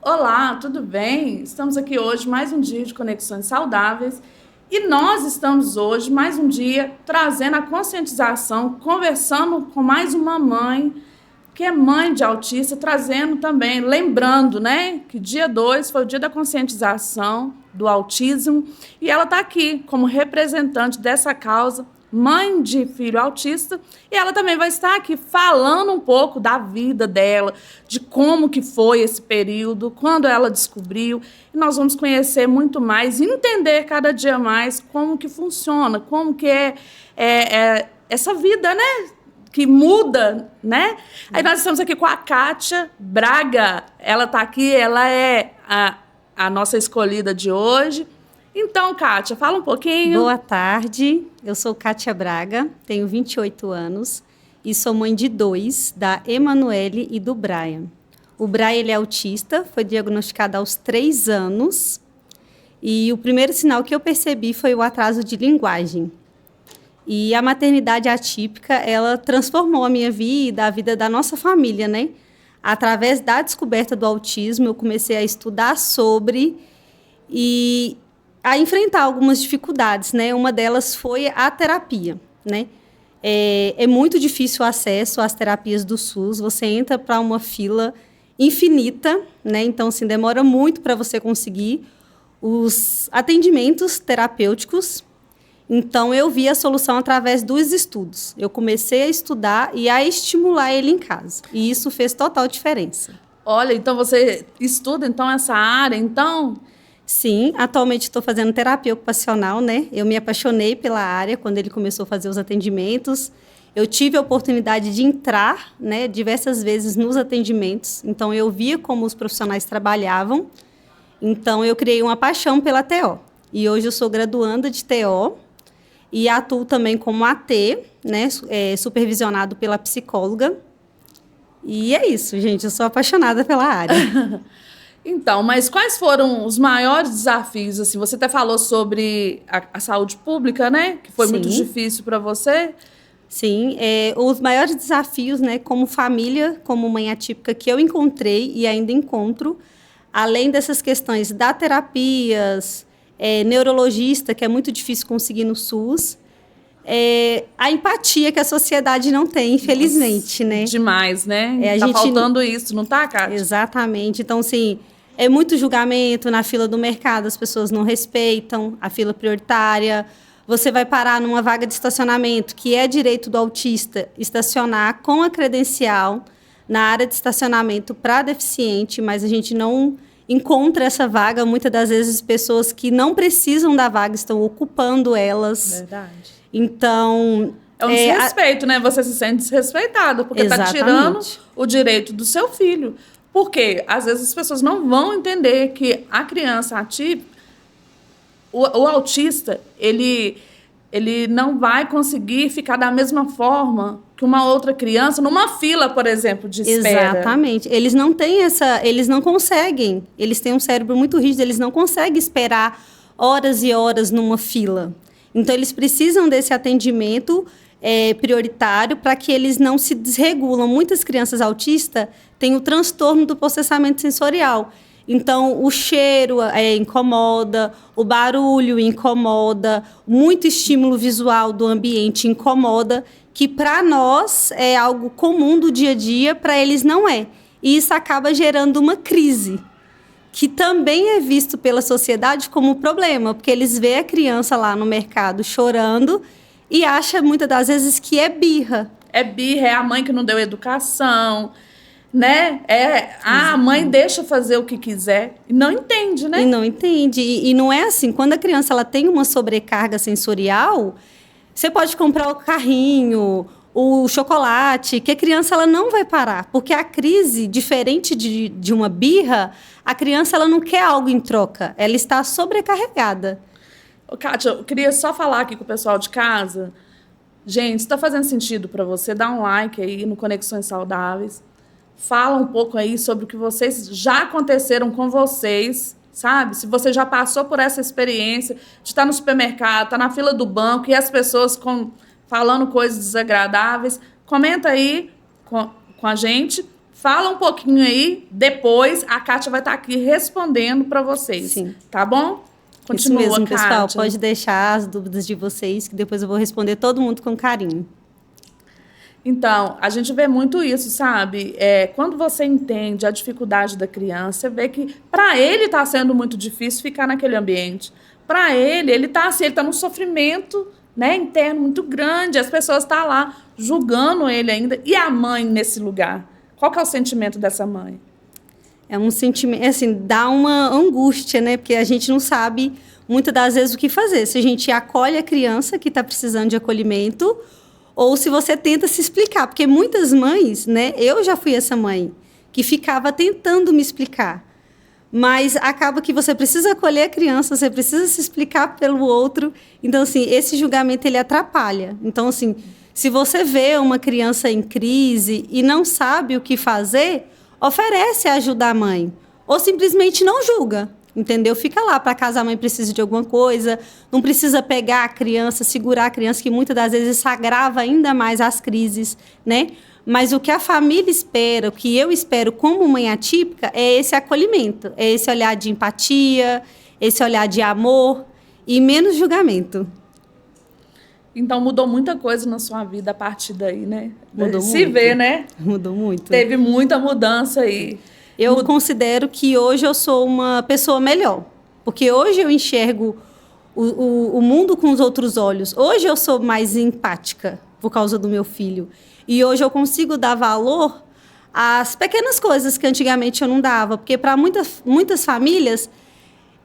Olá, tudo bem? Estamos aqui hoje mais um dia de Conexões Saudáveis e nós estamos hoje mais um dia trazendo a conscientização, conversando com mais uma mãe que é mãe de autista, trazendo também, lembrando, né, que dia 2 foi o dia da conscientização do autismo e ela está aqui como representante dessa causa, mãe de filho autista, e ela também vai estar aqui falando um pouco da vida dela, de como que foi esse período, quando ela descobriu, e nós vamos conhecer muito mais, entender cada dia mais como que funciona, como que é essa vida, né? Que muda, né? Aí nós estamos aqui com a Kátia Braga. Ela está aqui, ela é a nossa escolhida de hoje. Então, Kátia, fala um pouquinho. Boa tarde, eu sou Kátia Braga, tenho 28 anos e sou mãe de 2, da Emanuele e do Brian. O Brian ele é autista, foi diagnosticado aos 3 anos e o primeiro sinal que eu percebi foi o atraso de linguagem. E a maternidade atípica, ela transformou a minha vida, a vida da nossa família, né? Através da descoberta do autismo, eu comecei a estudar sobre e a enfrentar algumas dificuldades, né? Uma delas foi a terapia, né? É muito difícil o acesso às terapias do SUS, você entra para uma fila infinita, né? Então, assim, demora muito para você conseguir os atendimentos terapêuticos. Então, eu vi a solução através dos estudos. Eu comecei a estudar e a estimular ele em casa. E isso fez total diferença. Olha, então você estuda então essa área, então? Sim, atualmente estou fazendo terapia ocupacional, né? Eu me apaixonei pela área quando ele começou a fazer os atendimentos. Eu tive a oportunidade de entrar, né, diversas vezes nos atendimentos. Então, eu via como os profissionais trabalhavam. Então, eu criei uma paixão pela TO. E hoje eu sou graduanda de TO. E atuo também como AT, né, supervisionado pela psicóloga. E é isso, gente, eu sou apaixonada pela área. Então, mas quais foram os maiores desafios? Assim, você até falou sobre a saúde pública, né? Que foi muito difícil para você. Sim, os maiores desafios, né, como família, como mãe atípica, que eu encontrei e ainda encontro, além dessas questões da terapias, neurologista, que é muito difícil conseguir no SUS, a empatia que a sociedade não tem, infelizmente, Nossa, né? Demais, né? Tá faltando isso, não tá, Kátia? Exatamente. Então, assim, é muito julgamento na fila do mercado, as pessoas não respeitam a fila prioritária. Você vai parar numa vaga de estacionamento, que é direito do autista, estacionar com a credencial na área de estacionamento para deficiente, mas a gente não encontra essa vaga. Muitas das vezes, pessoas que não precisam da vaga estão ocupando elas. Verdade. Então, é um desrespeito, né? Você se sente desrespeitado, porque está tirando o direito do seu filho. Porque, às vezes, as pessoas não vão entender que a criança atípica, o autista, ele não vai conseguir ficar da mesma forma que uma outra criança numa fila, por exemplo, de espera. Exatamente. Eles não têm eles não conseguem. Eles têm um cérebro muito rígido, eles não conseguem esperar horas e horas numa fila. Então, eles precisam desse atendimento prioritário para que eles não se desregulam. Muitas crianças autistas têm o transtorno do processamento sensorial. Então, o cheiro incomoda, o barulho incomoda, muito estímulo visual do ambiente incomoda, que para nós é algo comum do dia a dia, para eles não é. E isso acaba gerando uma crise, que também é visto pela sociedade como problema, porque eles veem a criança lá no mercado chorando e acham muitas das vezes que é birra. É birra, é a mãe que não deu educação, né? A mãe deixa fazer o que quiser e não entende, né? E não entende. E não é assim, quando a criança ela tem uma sobrecarga sensorial, você pode comprar o carrinho, o chocolate, que a criança ela não vai parar, porque a crise, diferente de uma birra, a criança ela não quer algo em troca, ela está sobrecarregada. Kátia, eu queria só falar aqui com o pessoal de casa. Gente, se está fazendo sentido para você, dá um like aí no Conexões Saudáveis. Fala um pouco aí sobre o que vocês já aconteceram com vocês, sabe? Se você já passou por essa experiência de estar no supermercado, estar na fila do banco e as pessoas falando coisas desagradáveis, comenta aí com a gente. Fala um pouquinho aí, depois a Kátia vai estar aqui respondendo para vocês. Sim. Tá bom? Continua, isso mesmo, Kátia. pessoal. Pode deixar as dúvidas de vocês, que depois eu vou responder todo mundo com carinho. Então, a gente vê muito isso, sabe? Quando você entende a dificuldade da criança, você vê que para ele está sendo muito difícil ficar naquele ambiente. Para ele está assim, ele tá num sofrimento, né, interno muito grande. As pessoas estão lá julgando ele ainda. E a mãe nesse lugar? Qual que é o sentimento dessa mãe? É um sentimento, assim, dá uma angústia, né? Porque a gente não sabe, muitas das vezes, o que fazer. Se a gente acolhe a criança que está precisando de acolhimento, ou se você tenta se explicar. Porque muitas mães, né? Eu já fui essa mãe, que ficava tentando me explicar. Mas acaba que você precisa acolher a criança, você precisa se explicar pelo outro. Então, assim, esse julgamento, ele atrapalha. Então, assim, se você vê uma criança em crise e não sabe o que fazer, oferece ajuda à mãe. Ou simplesmente não julga, entendeu? Fica lá para caso a mãe precise de alguma coisa. Não precisa pegar a criança, segurar a criança, que muitas das vezes isso agrava ainda mais as crises, né? Mas o que a família espera, o que eu espero como mãe atípica, é esse acolhimento, é esse olhar de empatia, esse olhar de amor e menos julgamento. Então, mudou muita coisa na sua vida a partir daí, né? Mudou Se muito. vê, né? Mudou muito. Teve muita mudança aí. Eu considero que hoje eu sou uma pessoa melhor, porque hoje eu enxergo o mundo com os outros olhos. Hoje eu sou mais empática por causa do meu filho. E hoje eu consigo dar valor às pequenas coisas que antigamente eu não dava. Porque para muitas famílias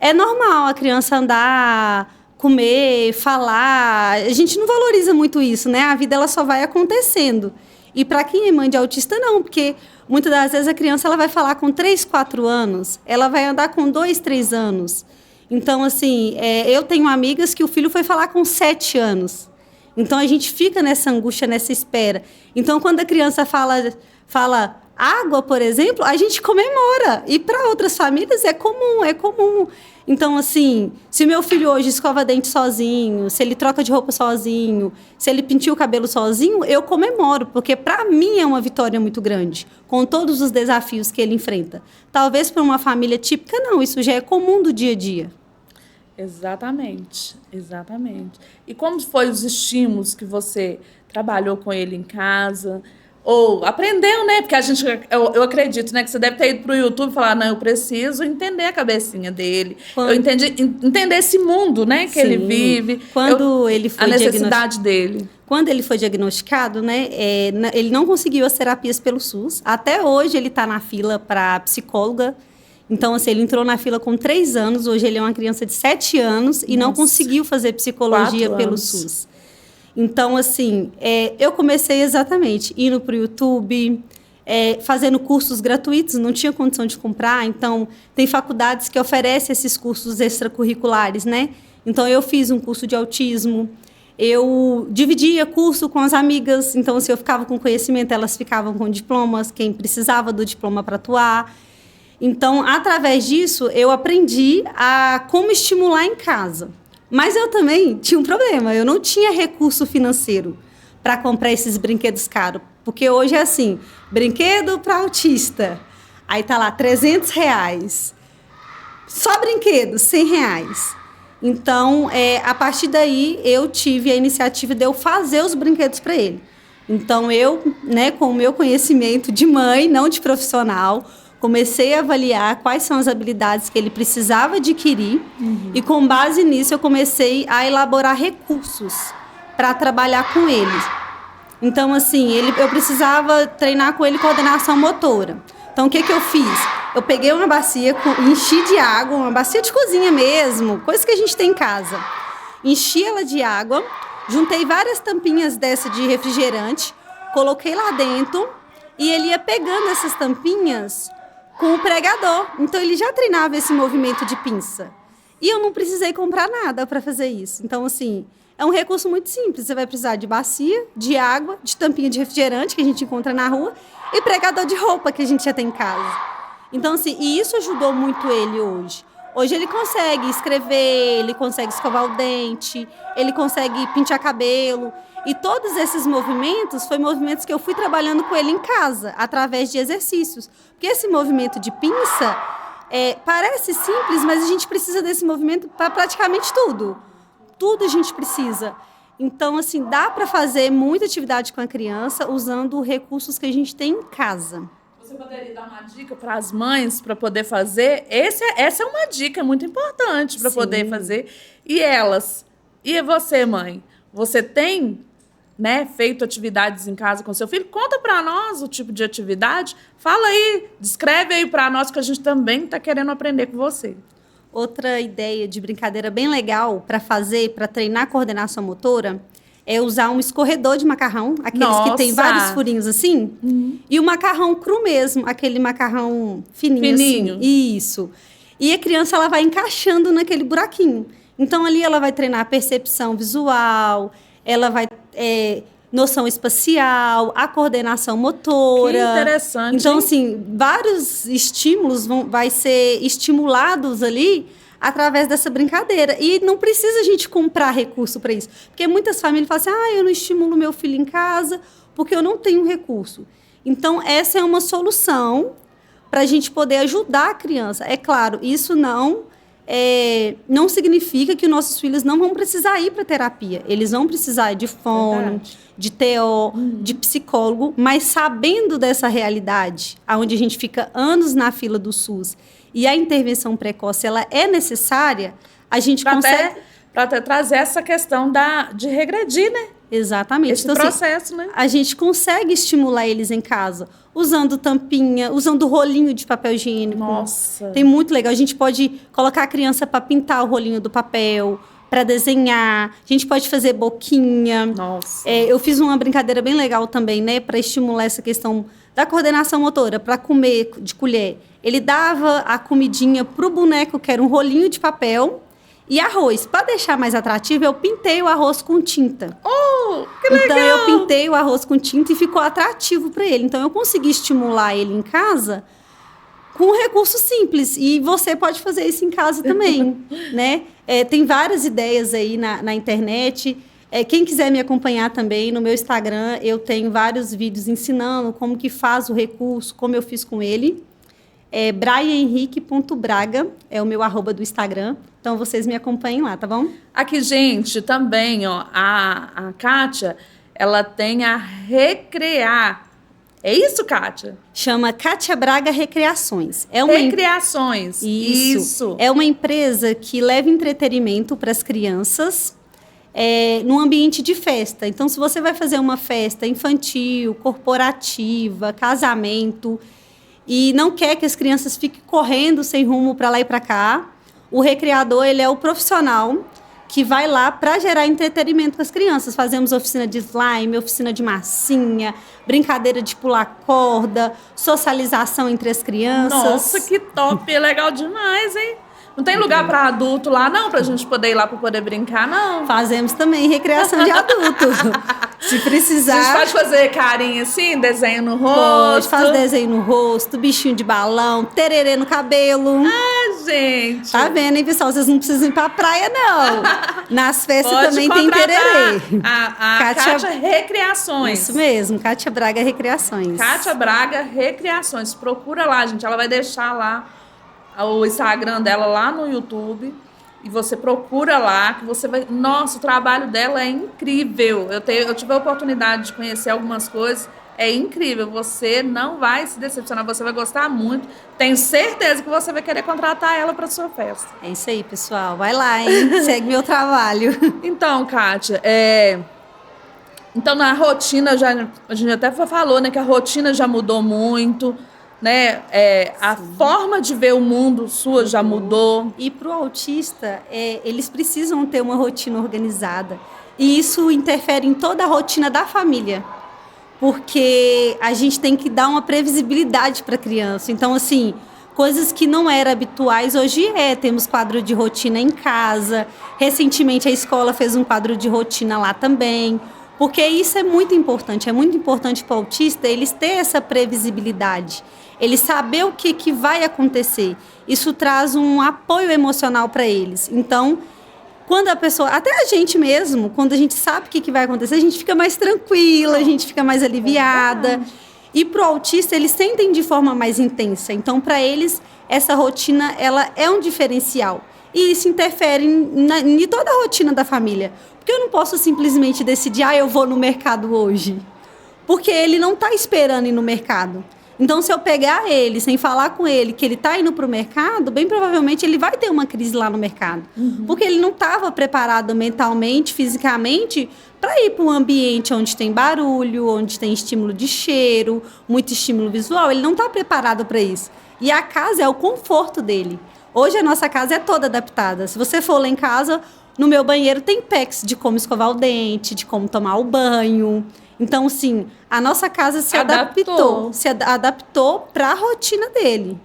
é normal a criança andar, comer, falar. A gente não valoriza muito isso, né? A vida ela só vai acontecendo. E para quem é mãe de autista, não. Porque muitas das vezes a criança ela vai falar com 3, 4 anos. Ela vai andar com 2, 3 anos. Então, assim, eu tenho amigas que o filho foi falar com 7 anos. Então, a gente fica nessa angústia, nessa espera. Então, quando a criança fala água, por exemplo, a gente comemora. E para outras famílias é comum, é comum. Então, assim, se meu filho hoje escova dente sozinho, se ele troca de roupa sozinho, se ele pintia o cabelo sozinho, eu comemoro, porque para mim é uma vitória muito grande, com todos os desafios que ele enfrenta. Talvez para uma família típica, não, isso já é comum do dia a dia. Exatamente, exatamente. E como foi os estímulos que você trabalhou com ele em casa? Ou aprendeu, né? Porque eu acredito, né, que você deve ter ido para o YouTube e falar, não, eu preciso entender a cabecinha dele. Entender esse mundo, né, que Sim. ele vive. Ele foi a necessidade dele. Quando ele foi diagnosticado, né, ele não conseguiu as terapias pelo SUS. Até hoje ele está na fila para psicóloga. Então, assim, ele entrou na fila com 3 anos. Hoje ele é uma criança de 7 anos e não conseguiu fazer psicologia pelo SUS. Então, assim, eu comecei exatamente indo para o YouTube, fazendo cursos gratuitos, não tinha condição de comprar. Então, tem faculdades que oferecem esses cursos extracurriculares, né? Então, eu fiz um curso de autismo, eu dividia curso com as amigas. Então, se eu ficava com conhecimento, elas ficavam com diplomas, quem precisava do diploma para atuar. Então, através disso, eu aprendi a como estimular em casa. Mas eu também tinha um problema, eu não tinha recurso financeiro para comprar esses brinquedos caros. Porque hoje é assim, brinquedo para autista, aí tá lá R$300. Só brinquedo, R$100. Então, a partir daí, eu tive a iniciativa de eu fazer os brinquedos para ele. Então, eu, né, com o meu conhecimento de mãe, não de profissional, comecei a avaliar quais são as habilidades que ele precisava adquirir. E, com base nisso, eu comecei a elaborar recursos para trabalhar com ele. Então, assim, eu precisava treinar com ele coordenação motora. Então, o que eu fiz? Eu peguei uma bacia, enchi de água, uma bacia de cozinha mesmo, coisa que a gente tem em casa. Enchi ela de água, juntei várias tampinhas dessa de refrigerante, coloquei lá dentro e ele ia pegando essas tampinhas com o pregador. Então, ele já treinava esse movimento de pinça. E eu não precisei comprar nada para fazer isso. Então, assim, é um recurso muito simples. Você vai precisar de bacia, de água, de tampinha de refrigerante, que a gente encontra na rua, e pregador de roupa, que a gente já tem em casa. Então, assim, e isso ajudou muito ele hoje. Hoje ele consegue escrever, ele consegue escovar o dente, ele consegue pentear cabelo. E todos esses movimentos foram movimentos que eu fui trabalhando com ele em casa, através de exercícios. Porque esse movimento de pinça parece simples, mas a gente precisa desse movimento para praticamente tudo. Tudo a gente precisa. Então, assim, dá para fazer muita atividade com a criança usando recursos que a gente tem em casa. Você poderia dar uma dica para as mães para poder fazer? Essa é uma dica muito importante para poder fazer. E elas? E você, mãe? Você tem, né, feito atividades em casa com seu filho? Conta para nós o tipo de atividade. Fala aí, descreve aí para nós que a gente também está querendo aprender com você. Outra ideia de brincadeira bem legal para fazer, para treinar a coordenação motora, é usar um escorredor de macarrão, aqueles que tem vários furinhos assim, e o macarrão cru mesmo, aquele macarrão fininho. Assim. Isso. E a criança ela vai encaixando naquele buraquinho. Então, ali ela vai treinar a percepção visual, ela vai noção espacial, a coordenação motora. Que interessante. Então, assim, vários estímulos vai ser estimulados ali através dessa brincadeira. E não precisa a gente comprar recurso para isso. Porque muitas famílias falam assim, eu não estimulo meu filho em casa porque eu não tenho recurso. Então, essa é uma solução para a gente poder ajudar a criança. É claro, isso não significa que nossos filhos não vão precisar ir para terapia. Eles vão precisar de fono, de TO, de psicólogo, mas sabendo dessa realidade, onde a gente fica anos na fila do SUS e a intervenção precoce ela é necessária, a gente consegue... Para até trazer essa questão de regredir, né? Exatamente. Esse processo, assim, né? A gente consegue estimular eles em casa, usando tampinha, usando rolinho de papel higiênico. Nossa! Tem muito legal. A gente pode colocar a criança para pintar o rolinho do papel, para desenhar. A gente pode fazer boquinha. Nossa! Eu fiz uma brincadeira bem legal também, né? Para estimular essa questão da coordenação motora, para comer de colher. Ele dava a comidinha pro boneco, que era um rolinho de papel, e arroz. Para deixar mais atrativo, eu pintei o arroz com tinta. Oh, que legal! Então, eu pintei o arroz com tinta e ficou atrativo para ele. Então, eu consegui estimular ele em casa com um recurso simples. E você pode fazer isso em casa também, né? Tem várias ideias aí na internet. Quem quiser me acompanhar também, no meu Instagram, eu tenho vários vídeos ensinando como que faz o recurso, como eu fiz com ele. brianhenrique.braga é o meu @ do Instagram. Então, vocês me acompanhem lá, tá bom? Aqui, gente, também, ó, a Kátia, ela tem a Recrear. É isso, Kátia? Chama Kátia Braga Recreações. Recreações. Isso. É uma empresa que leva entretenimento para as crianças num ambiente de festa. Então, se você vai fazer uma festa infantil, corporativa, casamento, e não quer que as crianças fiquem correndo sem rumo para lá e para cá, o recreador ele é o profissional que vai lá para gerar entretenimento com as crianças. Fazemos oficina de slime, oficina de massinha, brincadeira de pular corda, socialização entre as crianças. Nossa, que top! É legal demais, hein? Não tem lugar para adulto lá, não? Para a gente poder ir lá para poder brincar, não? Fazemos também recreação de adulto. Se precisar... A gente pode fazer carinha assim, desenho no rosto? Pode, faz desenho no rosto, bichinho de balão, tererê no cabelo. Ah, gente! Tá vendo, hein, pessoal? Vocês não precisam ir pra praia, não. Nas festas pode também tem tererê. A Kátia Recreações. Isso mesmo, Kátia Braga Recreações. Kátia Braga Recreações. Procura lá, gente. Ela vai deixar lá o Instagram dela lá no YouTube. E você procura lá, que você vai... Nossa, o trabalho dela é incrível. Eu tive a oportunidade de conhecer algumas coisas. É incrível. Você não vai se decepcionar. Você vai gostar muito. Tenho certeza que você vai querer contratar ela para sua festa. É isso aí, pessoal. Vai lá, hein? Segue meu trabalho. Então, Kátia, então na rotina, a gente até falou, né, que a rotina já mudou muito, né? A forma de ver o mundo sua já mudou. E para o autista, eles precisam ter uma rotina organizada. E isso interfere em toda a rotina da família. Porque a gente tem que dar uma previsibilidade para a criança. Então, assim, coisas que não eram habituais, hoje temos quadro de rotina em casa. Recentemente, a escola fez um quadro de rotina lá também. Porque isso é muito importante para o autista, eles ter essa previsibilidade. ele saber o que vai acontecer. Isso traz um apoio emocional para eles. Então, quando a pessoa, até a gente mesmo, quando a gente sabe o que vai acontecer, a gente fica mais tranquila, a gente fica mais aliviada. E para o autista, eles sentem de forma mais intensa. Então, para eles, essa rotina ela é um diferencial. E isso interfere em toda a rotina da família. Porque eu não posso simplesmente decidir, eu vou no mercado hoje. Porque ele não está esperando ir no mercado. Então, se eu pegar ele, sem falar com ele, que ele está indo para o mercado, bem provavelmente ele vai ter uma crise lá no mercado. Porque ele não estava preparado mentalmente, fisicamente, para ir para um ambiente onde tem barulho, onde tem estímulo de cheiro, muito estímulo visual. Ele não está preparado para isso. E a casa é o conforto dele. Hoje a nossa casa é toda adaptada. Se você for lá em casa, no meu banheiro tem packs de como escovar o dente, de como tomar o banho. Então, sim, a nossa casa se adaptou para a rotina dele.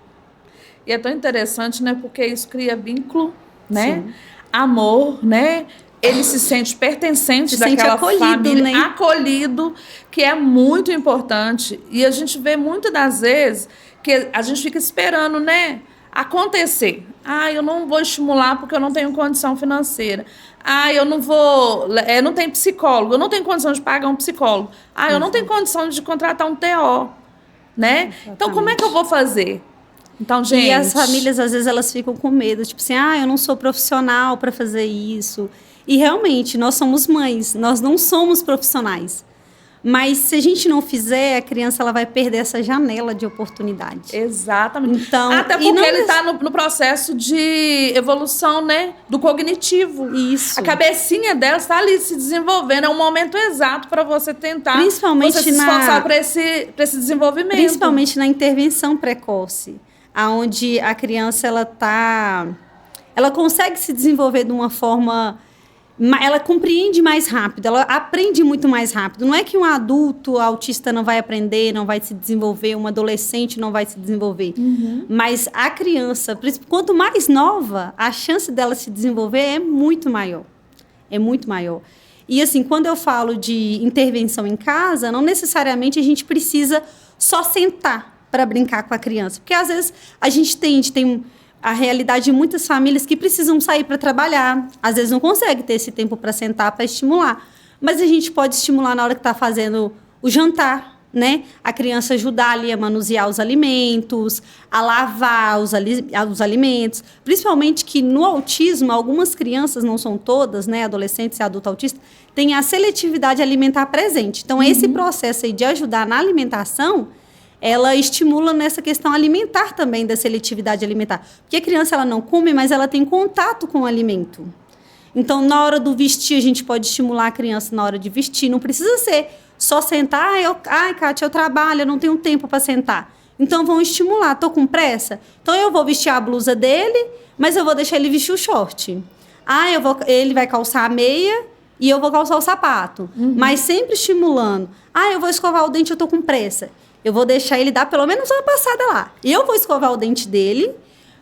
E é tão interessante, né? Porque isso cria vínculo, né? Sim. Amor, né? Ele se sente pertencente daquela família, né? Acolhido, que é muito importante. E a gente vê muitas das vezes que a gente fica esperando, né? Acontecer. Eu não vou estimular porque eu não tenho condição financeira. Eu não vou... não tenho psicólogo. Eu não tenho condição de pagar um psicólogo. Eu não tenho condição de contratar um TO. Né? Então, como é que eu vou fazer? Então, gente... E as famílias, às vezes, elas ficam com medo. Tipo assim, eu não sou profissional para fazer isso. E, realmente, nós somos mães. Nós não somos profissionais. Mas se a gente não fizer, a criança ela vai perder essa janela de oportunidade. Exatamente. Então, até porque ele está no processo de evolução, né? Do cognitivo. Isso. A cabecinha dela está ali se desenvolvendo. É um momento exato para você tentar principalmente se esforçar para esse desenvolvimento. Principalmente na intervenção precoce, onde a criança ela consegue se desenvolver de uma forma... Ela compreende mais rápido, ela aprende muito mais rápido. Não é que um adulto autista não vai aprender, não vai se desenvolver, um adolescente não vai se desenvolver. Mas a criança, quanto mais nova, a chance dela se desenvolver é muito maior. É muito maior. E, assim, quando eu falo de intervenção em casa, não necessariamente a gente precisa só sentar para brincar com a criança. Porque, às vezes, a gente tem a realidade de muitas famílias que precisam sair para trabalhar. Às vezes não consegue ter esse tempo para sentar, para estimular. Mas a gente pode estimular na hora que está fazendo o jantar, né? A criança ajudar ali a manusear os alimentos, a lavar os alimentos. Principalmente que no autismo, algumas crianças, não são todas, né? Adolescentes e adulto autista, têm a seletividade alimentar presente. Então, esse processo aí de ajudar na alimentação... ela estimula nessa questão alimentar também, da seletividade alimentar. Porque a criança ela não come, mas ela tem contato com o alimento. Então, na hora do vestir, a gente pode estimular a criança na hora de vestir. Não precisa ser só sentar. Kátia, eu trabalho, eu não tenho tempo para sentar. Então, vão estimular. Estou com pressa? Então, eu vou vestir a blusa dele, mas eu vou deixar ele vestir o short. Ele vai calçar a meia e eu vou calçar o sapato. Mas sempre estimulando. Eu vou escovar o dente, eu estou com pressa. Eu vou deixar ele dar pelo menos uma passada lá. Eu vou escovar o dente dele,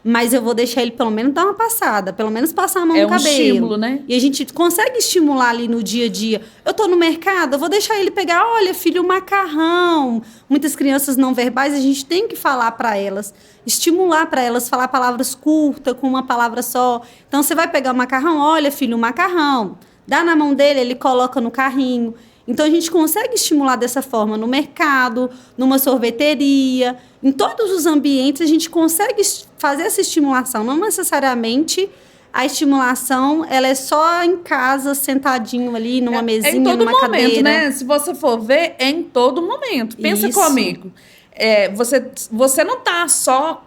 mas eu vou deixar ele pelo menos dar uma passada, pelo menos passar a mão no cabelo. É um estímulo, né? E a gente consegue estimular ali no dia a dia. Eu tô no mercado, eu vou deixar ele pegar, olha, filho, macarrão. Muitas crianças não verbais, a gente tem que falar para elas, estimular para elas, falar palavras curtas, com uma palavra só. Então, você vai pegar o macarrão, olha, filho, macarrão. Dá na mão dele, ele coloca no carrinho. Então, a gente consegue estimular dessa forma no mercado, numa sorveteria, em todos os ambientes a gente consegue fazer essa estimulação. Não necessariamente a estimulação ela é só em casa, sentadinho ali, numa mesinha, numa cadeira. É em todo momento, né? Se você for ver, é em todo momento. Pensa comigo. Você não está só...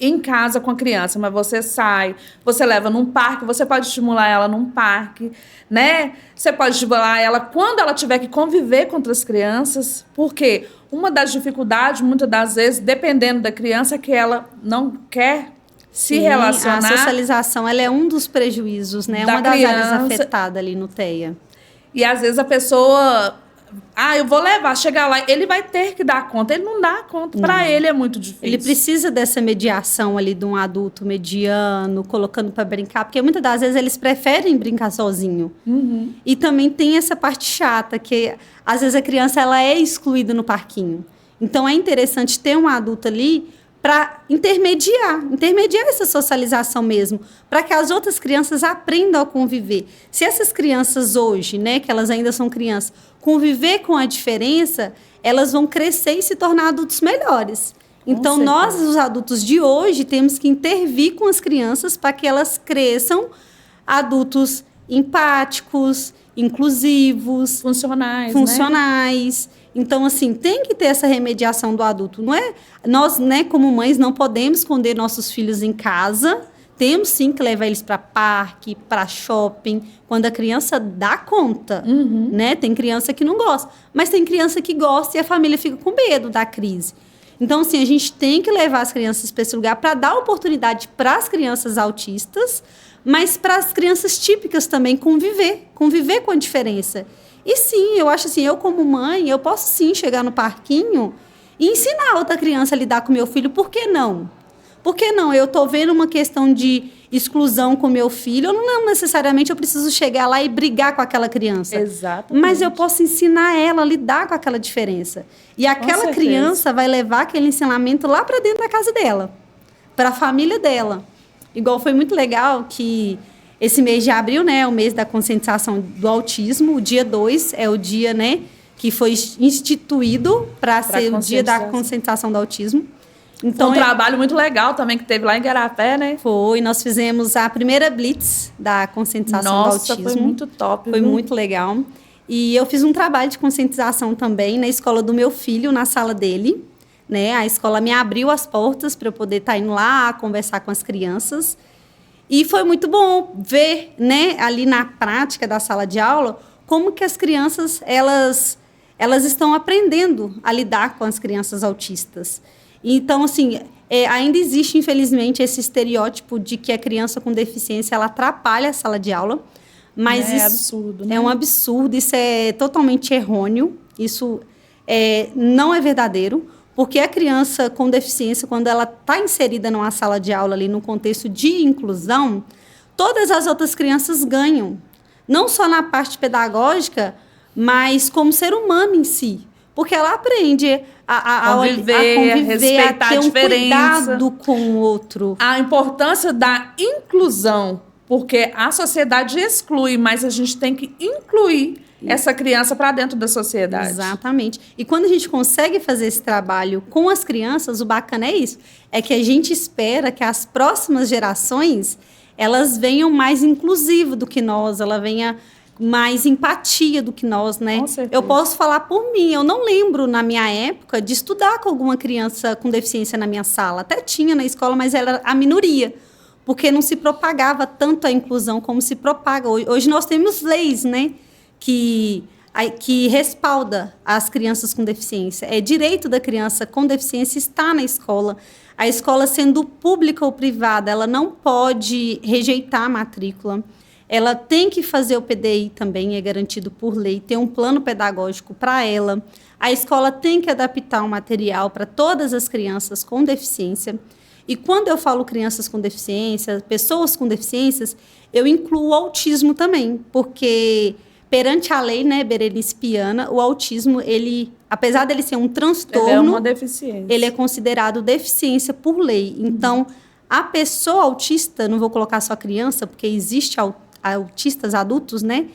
em casa com a criança, mas você sai, você leva num parque, você pode estimular ela num parque, né? Você pode estimular ela quando ela tiver que conviver com outras crianças, porque uma das dificuldades, muitas das vezes, dependendo da criança, é que ela não quer se relacionar. A socialização, ela é um dos prejuízos, né? Uma das áreas afetadas ali no TEA. E às vezes a pessoa... eu vou levar, chegar lá, ele vai ter que dar conta. Ele não dá conta, para ele é muito difícil. Ele precisa dessa mediação ali de um adulto mediano, colocando para brincar, porque muitas das vezes eles preferem brincar sozinho. E também tem essa parte chata, que às vezes a criança ela é excluída no parquinho. Então, é interessante ter um adulto ali para intermediar essa socialização mesmo, para que as outras crianças aprendam a conviver. Se essas crianças hoje, né, que elas ainda são crianças, conviver com a diferença, elas vão crescer e se tornar adultos melhores. Então, nós, os adultos de hoje, temos que intervir com as crianças para que elas cresçam adultos empáticos, inclusivos, funcionais. Né? Então, assim, tem que ter essa remediação do adulto. Não é? Nós, né, como mães, não podemos esconder nossos filhos em casa. Temos, sim, que levar eles para parque, para shopping, quando a criança dá conta. Né? Tem criança que não gosta, mas tem criança que gosta e a família fica com medo da crise. Então, assim, a gente tem que levar as crianças para esse lugar para dar oportunidade para as crianças autistas, mas para as crianças típicas também conviver com a diferença. E sim, eu acho assim, eu como mãe, eu posso sim chegar no parquinho e ensinar outra criança a lidar com meu filho. Por que não? Por que não? Eu estou vendo uma questão de exclusão com meu filho, não necessariamente eu preciso chegar lá e brigar com aquela criança. Exatamente. Mas eu posso ensinar ela a lidar com aquela diferença. E aquela criança vai levar aquele ensinamento lá para dentro da casa dela, para a família dela. Igual foi muito legal que esse mês de abril, né, é o mês da conscientização do autismo, o dia 2 é o dia, né, que foi instituído para ser o dia da conscientização do autismo. Então, foi um trabalho muito legal também que teve lá em Igarapé, né? Foi, nós fizemos a primeira blitz da conscientização do autismo. Foi muito top. Foi muito legal. E eu fiz um trabalho de conscientização também na escola do meu filho, na sala dele. Né? A escola me abriu as portas para eu poder estar indo lá conversar com as crianças. E foi muito bom ver, né, ali na prática da sala de aula, como que as crianças elas estão aprendendo a lidar com as crianças autistas. Então, assim, ainda existe, infelizmente, esse estereótipo de que a criança com deficiência ela atrapalha a sala de aula. Mas isso absurdo, né? É um absurdo, isso é totalmente errôneo, isso não é verdadeiro. Porque a criança com deficiência, quando ela está inserida numa sala de aula, ali no contexto de inclusão, todas as outras crianças ganham. Não só na parte pedagógica, mas como ser humano em si. Porque ela aprende a conviver, a ter um cuidado com o outro. A importância da inclusão, porque a sociedade exclui, mas a gente tem que incluir essa criança para dentro da sociedade. Exatamente. E quando a gente consegue fazer esse trabalho com as crianças, o bacana é isso. É que a gente espera que as próximas gerações, elas venham mais inclusivas do que nós, ela venha mais empatia do que nós, né? Com certeza. Eu posso falar por mim, eu não lembro na minha época de estudar com alguma criança com deficiência na minha sala. Até tinha na escola, mas era a minoria. Porque não se propagava tanto a inclusão como se propaga. Hoje nós temos leis, né? Que respalda as crianças com deficiência. É direito da criança com deficiência estar na escola. A escola, sendo pública ou privada, ela não pode rejeitar a matrícula. Ela tem que fazer o PDI também, é garantido por lei, ter um plano pedagógico para ela. A escola tem que adaptar um material para todas as crianças com deficiência. E quando eu falo crianças com deficiência, pessoas com deficiências, eu incluo o autismo também, porque perante a lei, né, Berenice Piana, o autismo, ele, apesar dele ser um transtorno, ele é uma deficiência. Ele é considerado deficiência por lei. Então, a pessoa autista, não vou colocar só criança, porque existe autistas adultos, né?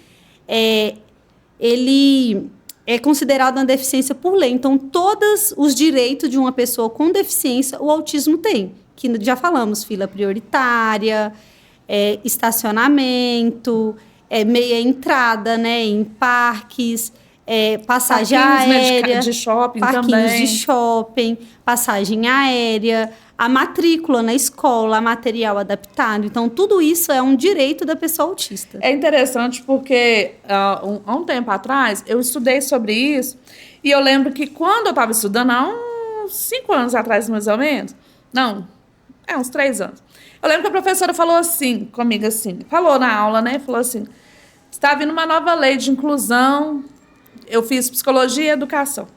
Ele é considerado uma deficiência por lei. Então, todos os direitos de uma pessoa com deficiência, o autismo tem. Que já falamos, fila prioritária, estacionamento, meia entrada, né, em parques, passagem aérea, de shopping parquinhos também. de shopping, passagem aérea, a matrícula na escola, material adaptado. Então, tudo isso é um direito da pessoa autista. É interessante porque, há um tempo atrás, eu estudei sobre isso e eu lembro que quando eu estava estudando, há uns 5 anos atrás, mais ou menos, uns 3 anos, eu lembro que a professora falou assim, comigo assim, falou na aula, né, falou assim, está vindo uma nova lei de inclusão, eu fiz psicologia e educação.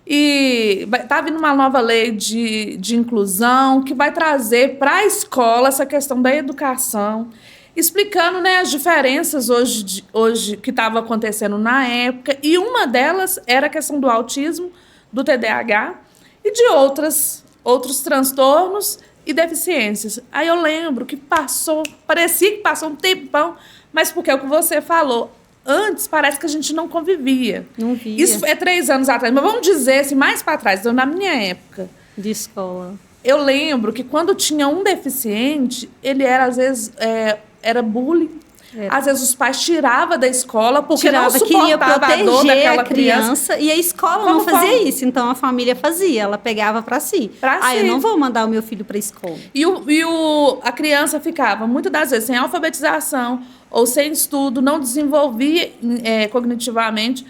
E está vindo uma nova lei de inclusão que vai trazer para a escola essa questão da educação, explicando, né, as diferenças hoje que estavam acontecendo na época. E uma delas era a questão do autismo do TDAH e de outros transtornos e deficiências. Aí eu lembro que parecia que passou um tempão, mas porque é o que você falou, antes parece que a gente não convivia. Não via. Isso é 3 anos atrás, mas vamos dizer assim, mais para trás, então, na minha época. De escola. Eu lembro que quando tinha um deficiente, ele era, às vezes, era bullying. Às vezes os pais tiravam da escola porque não suportava a dor daquela criança. E a escola não fazia isso, então a família fazia, ela pegava para si. Eu não vou mandar o meu filho para a escola. A criança ficava, muitas das vezes, sem alfabetização ou sem estudo, não desenvolvia cognitivamente.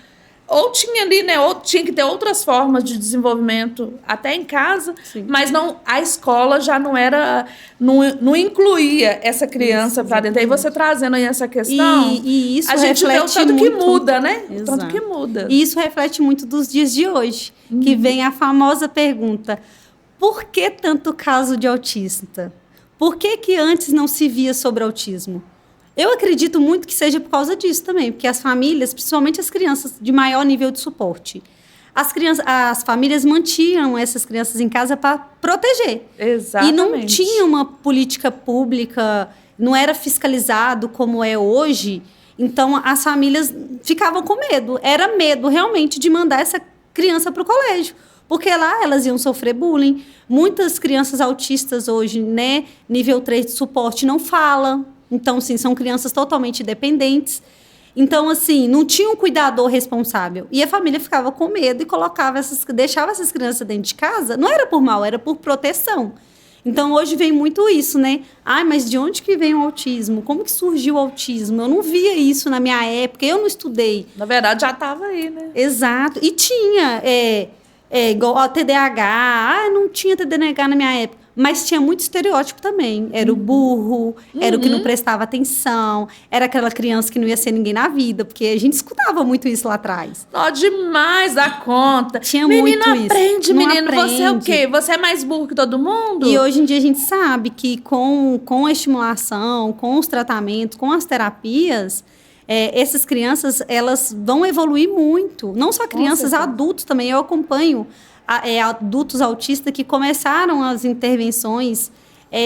Ou tinha ali, né? Ou tinha que ter outras formas de desenvolvimento até em casa, sim, mas não, a escola já não incluía essa criança para dentro. Aí você trazendo aí essa questão, e isso a gente vê o tanto muito, que muda, né? Exato. O tanto que muda. E isso reflete muito dos dias de hoje, que vem a famosa pergunta: por que tanto caso de autista? Por que antes não se via sobre autismo? Eu acredito muito que seja por causa disso também, porque as famílias, principalmente as crianças de maior nível de suporte, as famílias mantinham essas crianças em casa para proteger. Exatamente. E não tinha uma política pública, não era fiscalizado como é hoje, então as famílias ficavam com medo. Era medo realmente de mandar essa criança para o colégio, porque lá elas iam sofrer bullying. Muitas crianças autistas hoje, né, nível 3 de suporte, não falam. Então, sim, são crianças totalmente dependentes. Então, assim, não tinha um cuidador responsável. E a família ficava com medo e deixava essas crianças dentro de casa. Não era por mal, era por proteção. Então, hoje vem muito isso, né? Mas de onde que vem o autismo? Como que surgiu o autismo? Eu não via isso na minha época, eu não estudei. Na verdade, já estava aí, né? Exato. E tinha, igual a TDAH. Não tinha TDAH na minha época. Mas tinha muito estereótipo também. Era o burro, era o que não prestava atenção, era aquela criança que não ia ser ninguém na vida, porque a gente escutava muito isso lá atrás. Demais da conta. Tinha menino muito aprende, isso. Menino aprende. Você é o quê? Você é mais burro que todo mundo? E hoje em dia a gente sabe que com a estimulação, com os tratamentos, com as terapias, essas crianças, elas vão evoluir muito. Não só crianças, adultos também. Eu acompanho adultos autistas que começaram as intervenções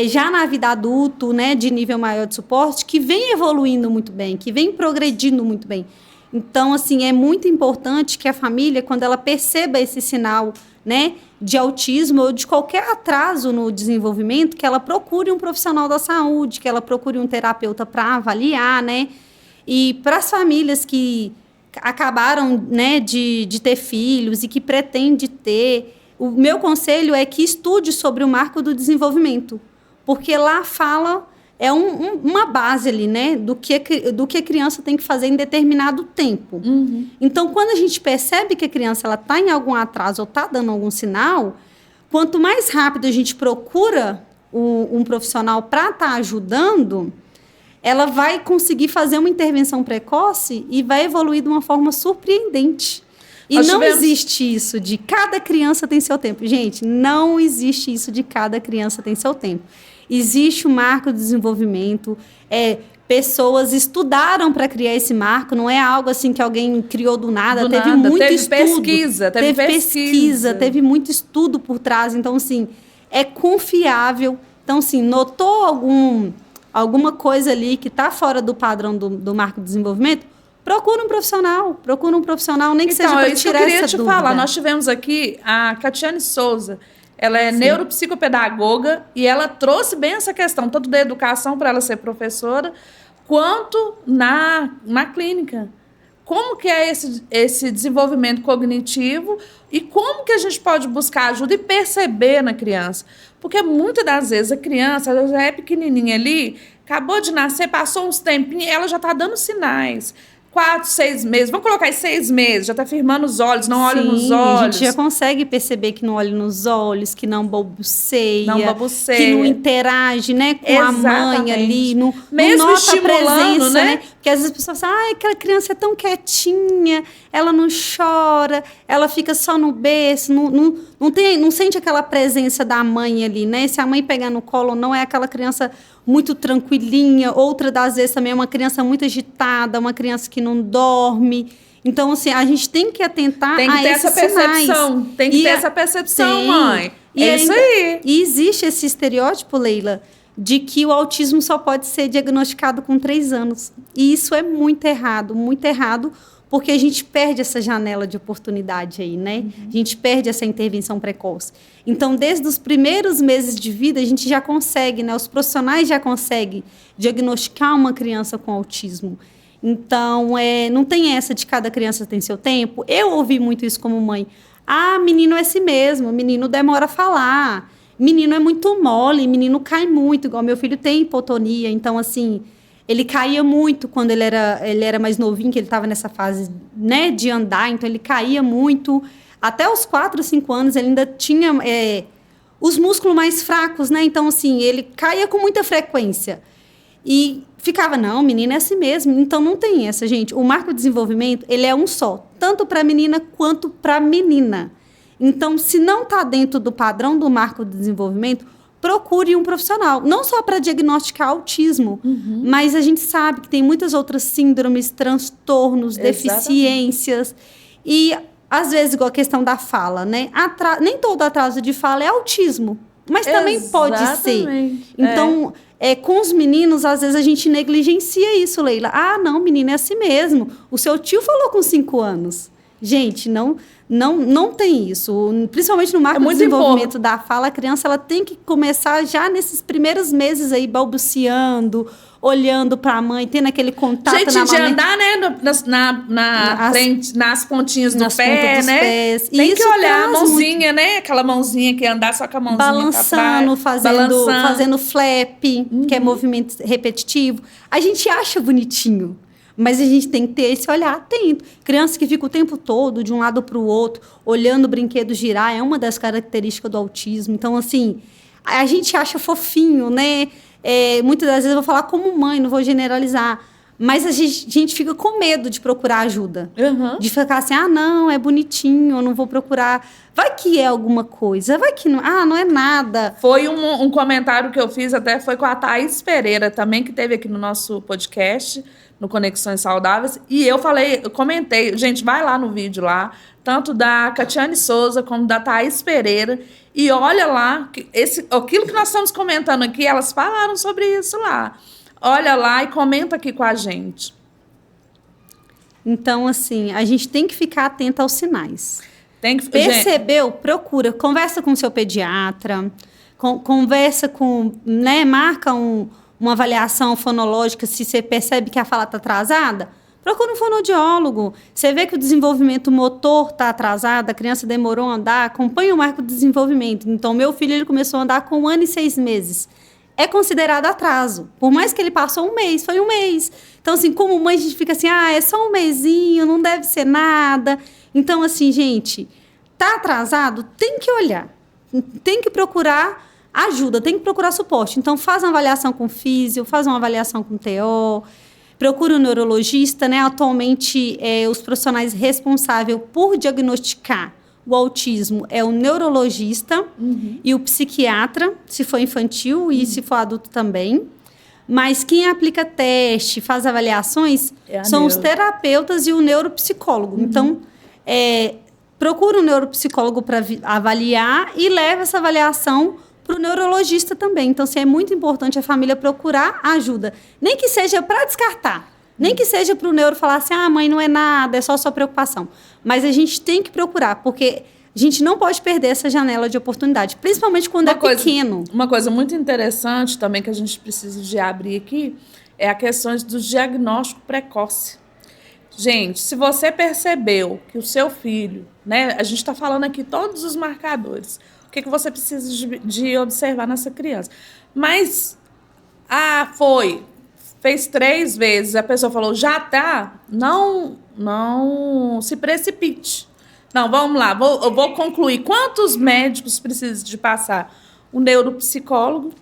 já na vida adulto, né, de nível maior de suporte, que vem evoluindo muito bem, que vem progredindo muito bem. Então, assim, é muito importante que a família, quando ela perceba esse sinal, né, de autismo ou de qualquer atraso no desenvolvimento, que ela procure um profissional da saúde, que ela procure um terapeuta para avaliar, né? E para as famílias que acabaram, né, de ter filhos e que pretende ter, o meu conselho é que estude sobre o marco do desenvolvimento, porque lá fala, uma base ali, né, do que a criança tem que fazer em determinado tempo. Então, quando a gente percebe que a criança está em algum atraso ou está dando algum sinal, quanto mais rápido a gente procura um profissional para estar ajudando, ela vai conseguir fazer uma intervenção precoce e vai evoluir de uma forma surpreendente. E existe isso de cada criança tem seu tempo. Gente, não existe isso de cada criança tem seu tempo. Existe o marco do desenvolvimento. Pessoas estudaram para criar esse marco. Não é algo assim que alguém criou do nada. Teve muito estudo. Teve pesquisa, teve muito estudo por trás. Então, assim, é confiável. Então, assim, notou alguma coisa ali que está fora do padrão do marco de desenvolvimento, procura um profissional, nem que seja para tirar essa dúvida. Então, eu queria te falar, nós tivemos aqui a Catiane Souza, ela é neuropsicopedagoga e ela trouxe bem essa questão, tanto da educação para ela ser professora, quanto na clínica. Como que é esse desenvolvimento cognitivo e como que a gente pode buscar ajuda e perceber na criança? Porque muitas das vezes a criança ela já é pequenininha ali, acabou de nascer, passou uns tempinhos, ela já está dando sinais. 4, 6 meses, vamos colocar aí 6 meses, já está firmando os olhos, não olha nos olhos. A gente já consegue perceber que não olha nos olhos, que não balbuceia, que não interage, né, com a mãe ali, não nota a presença, né? Porque às vezes as pessoas falam, aquela criança é tão quietinha, ela não chora, ela fica só no berço, não sente aquela presença da mãe ali, né? Se a mãe pegar no colo, não é aquela criança muito tranquilinha. Outra das vezes também é uma criança muito agitada, uma criança que não dorme. Então, assim, a gente tem que atentar Tem que a ter esses essa percepção. sinais. Tem que ter essa percepção, tem. mãe. E É isso aí. E existe esse estereótipo, Leila, de que o autismo só pode ser diagnosticado com 3 anos. E isso é muito errado, porque a gente perde essa janela de oportunidade aí, né? A gente perde essa intervenção precoce. Então, desde os primeiros meses de vida, a gente já consegue, né? Os profissionais já conseguem diagnosticar uma criança com autismo. Então, não tem essa de cada criança tem seu tempo. Eu ouvi muito isso como mãe. Ah, menino é assim mesmo, menino demora a falar, menino é muito mole, menino cai muito, igual meu filho tem hipotonia, então, assim, ele caía muito quando ele era mais novinho, que ele estava nessa fase, né, de andar, então ele caía muito. Até os 4, 5 anos, ele ainda tinha os músculos mais fracos, né? Então, assim, ele caía com muita frequência. E ficava, não, menina é assim mesmo. Então, não tem essa, gente. O marco de desenvolvimento, ele é um só, tanto para a menina quanto para a menina. Então, se não está dentro do padrão do marco de desenvolvimento, procure um profissional. Não só para diagnosticar autismo, mas a gente sabe que tem muitas outras síndromes, transtornos, deficiências. E, às vezes, igual a questão da fala, né? Nem todo atraso de fala é autismo, mas também pode ser. Então, com os meninos, às vezes, a gente negligencia isso, Leila. Ah, não, menina, é assim mesmo. O seu tio falou com 5 anos. Gente, não tem isso. Principalmente no marco de desenvolvimento da fala, a criança ela tem que começar já nesses primeiros meses aí, balbuciando, olhando para a mãe, tendo aquele contato gente, de andar, né, frente, nas pontinhas do pé, né? Pés. Tem que olhar a mãozinha, né? Aquela mãozinha que andar só com a mãozinha balançando, fazendo flap, que é movimento repetitivo. A gente acha bonitinho. Mas a gente tem que ter esse olhar atento. Criança que fica o tempo todo de um lado para o outro, olhando o brinquedo girar, é uma das características do autismo. Então, assim, a gente acha fofinho, né? Muitas das vezes eu vou falar como mãe, não vou generalizar. Mas a gente fica com medo de procurar ajuda. De ficar assim, não, é bonitinho, eu não vou procurar. Vai que é alguma coisa, vai que não. não é nada. Foi um comentário que eu fiz, até foi com a Thaís Pereira, também, que teve aqui no nosso podcast, no Conexões Saudáveis. E eu comentei, gente, vai lá no vídeo lá, tanto da Catiane Souza como da Thaís Pereira, e olha lá, aquilo que nós estamos comentando aqui, elas falaram sobre isso lá. Olha lá e comenta aqui com a gente. Então, assim, a gente tem que ficar atenta aos sinais. Percebeu? Procura. Conversa com o seu pediatra. Conversa com... né, marca uma avaliação fonológica. Se você percebe que a fala está atrasada, procura um fonoaudiólogo. Você vê que o desenvolvimento motor está atrasado, a criança demorou a andar, acompanha o marco de desenvolvimento. Então, meu filho ele começou a andar com 1 ano e 6 meses. É considerado atraso. Por mais que ele passou 1 mês, foi 1 mês. Então, assim, como mãe, a gente fica assim, é só 1 mesinho, não deve ser nada. Então, assim, gente, tá atrasado? Tem que olhar. Tem que procurar ajuda, tem que procurar suporte. Então, faz uma avaliação com físio, faz uma avaliação com TO, procura um neurologista, né? Atualmente, os profissionais responsáveis por diagnosticar o autismo é o neurologista e o psiquiatra, se for infantil e se for adulto também. Mas quem aplica teste, faz avaliações, são os terapeutas e o neuropsicólogo. Então, procura um neuropsicólogo para avaliar e leva essa avaliação para o neurologista também. Então, assim, é muito importante a família procurar ajuda. Nem que seja para descartar. Nem que seja para o neuro falar assim, mãe, não é nada, é só sua preocupação. Mas a gente tem que procurar, porque a gente não pode perder essa janela de oportunidade, principalmente quando pequeno. Uma coisa muito interessante também que a gente precisa de abrir aqui é a questão do diagnóstico precoce. Gente, se você percebeu que o seu filho, né, a gente está falando aqui todos os marcadores, o que você precisa de observar nessa criança. Mas, fez 3 vezes, a pessoa falou, já tá, não se precipite. Não, vamos lá, eu vou concluir. Quantos médicos precisam de passar? O neuropsicólogo,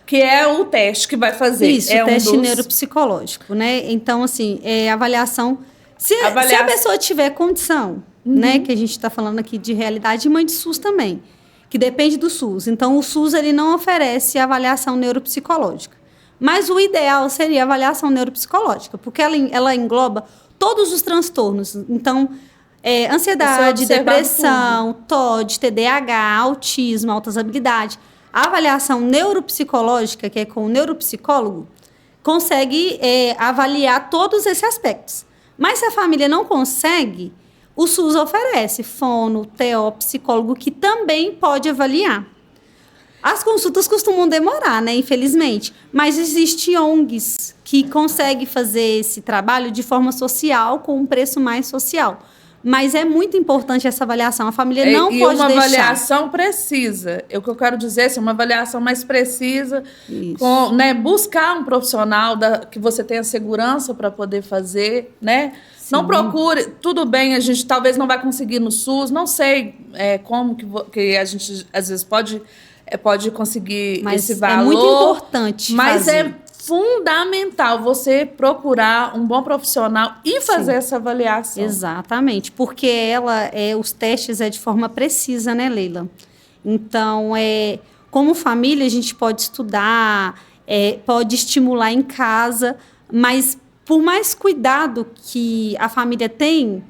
que é o teste que vai fazer. Isso, o teste neuropsicológico, né? Então, assim, avaliação... Se a pessoa tiver condição, né? Que a gente está falando aqui de realidade, e mãe de SUS também, que depende do SUS. Então, o SUS ele não oferece avaliação neuropsicológica. Mas o ideal seria a avaliação neuropsicológica, porque ela engloba todos os transtornos. Então, ansiedade, depressão, TOD, TDAH, autismo, altas habilidades. A avaliação neuropsicológica, que é com o neuropsicólogo, consegue avaliar todos esses aspectos. Mas se a família não consegue, o SUS oferece fono, TO, psicólogo, que também pode avaliar. As consultas costumam demorar, né, infelizmente, mas existem ONGs que conseguem fazer esse trabalho de forma social, com um preço mais social. Mas é muito importante essa avaliação. A família não pode deixar. E uma avaliação precisa. O que eu quero dizer é uma avaliação mais precisa, com, né, buscar um profissional que você tenha segurança para poder fazer, né? Sim. Não procure, tudo bem, a gente talvez não vai conseguir no SUS, não sei como que a gente às vezes pode conseguir esse valor. É muito importante mas fazer. É fundamental você procurar um bom profissional e fazer essa avaliação. Exatamente, porque os testes de forma precisa, né, Leila? Então, como família, a gente pode estudar, pode estimular em casa, mas por mais cuidado que a família tem,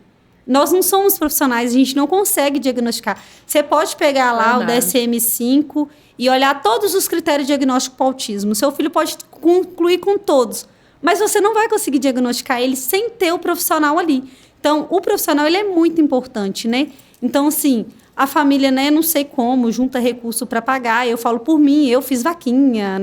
nós não somos profissionais, a gente não consegue diagnosticar. Você pode pegar lá o DSM-5 e olhar todos os critérios diagnósticos para o autismo. Seu filho pode concluir com todos, mas você não vai conseguir diagnosticar ele sem ter o profissional ali. Então, o profissional ele é muito importante, né? Então, assim, a família, né, não sei como, junta recurso para pagar. Eu falo por mim, eu fiz vaquinha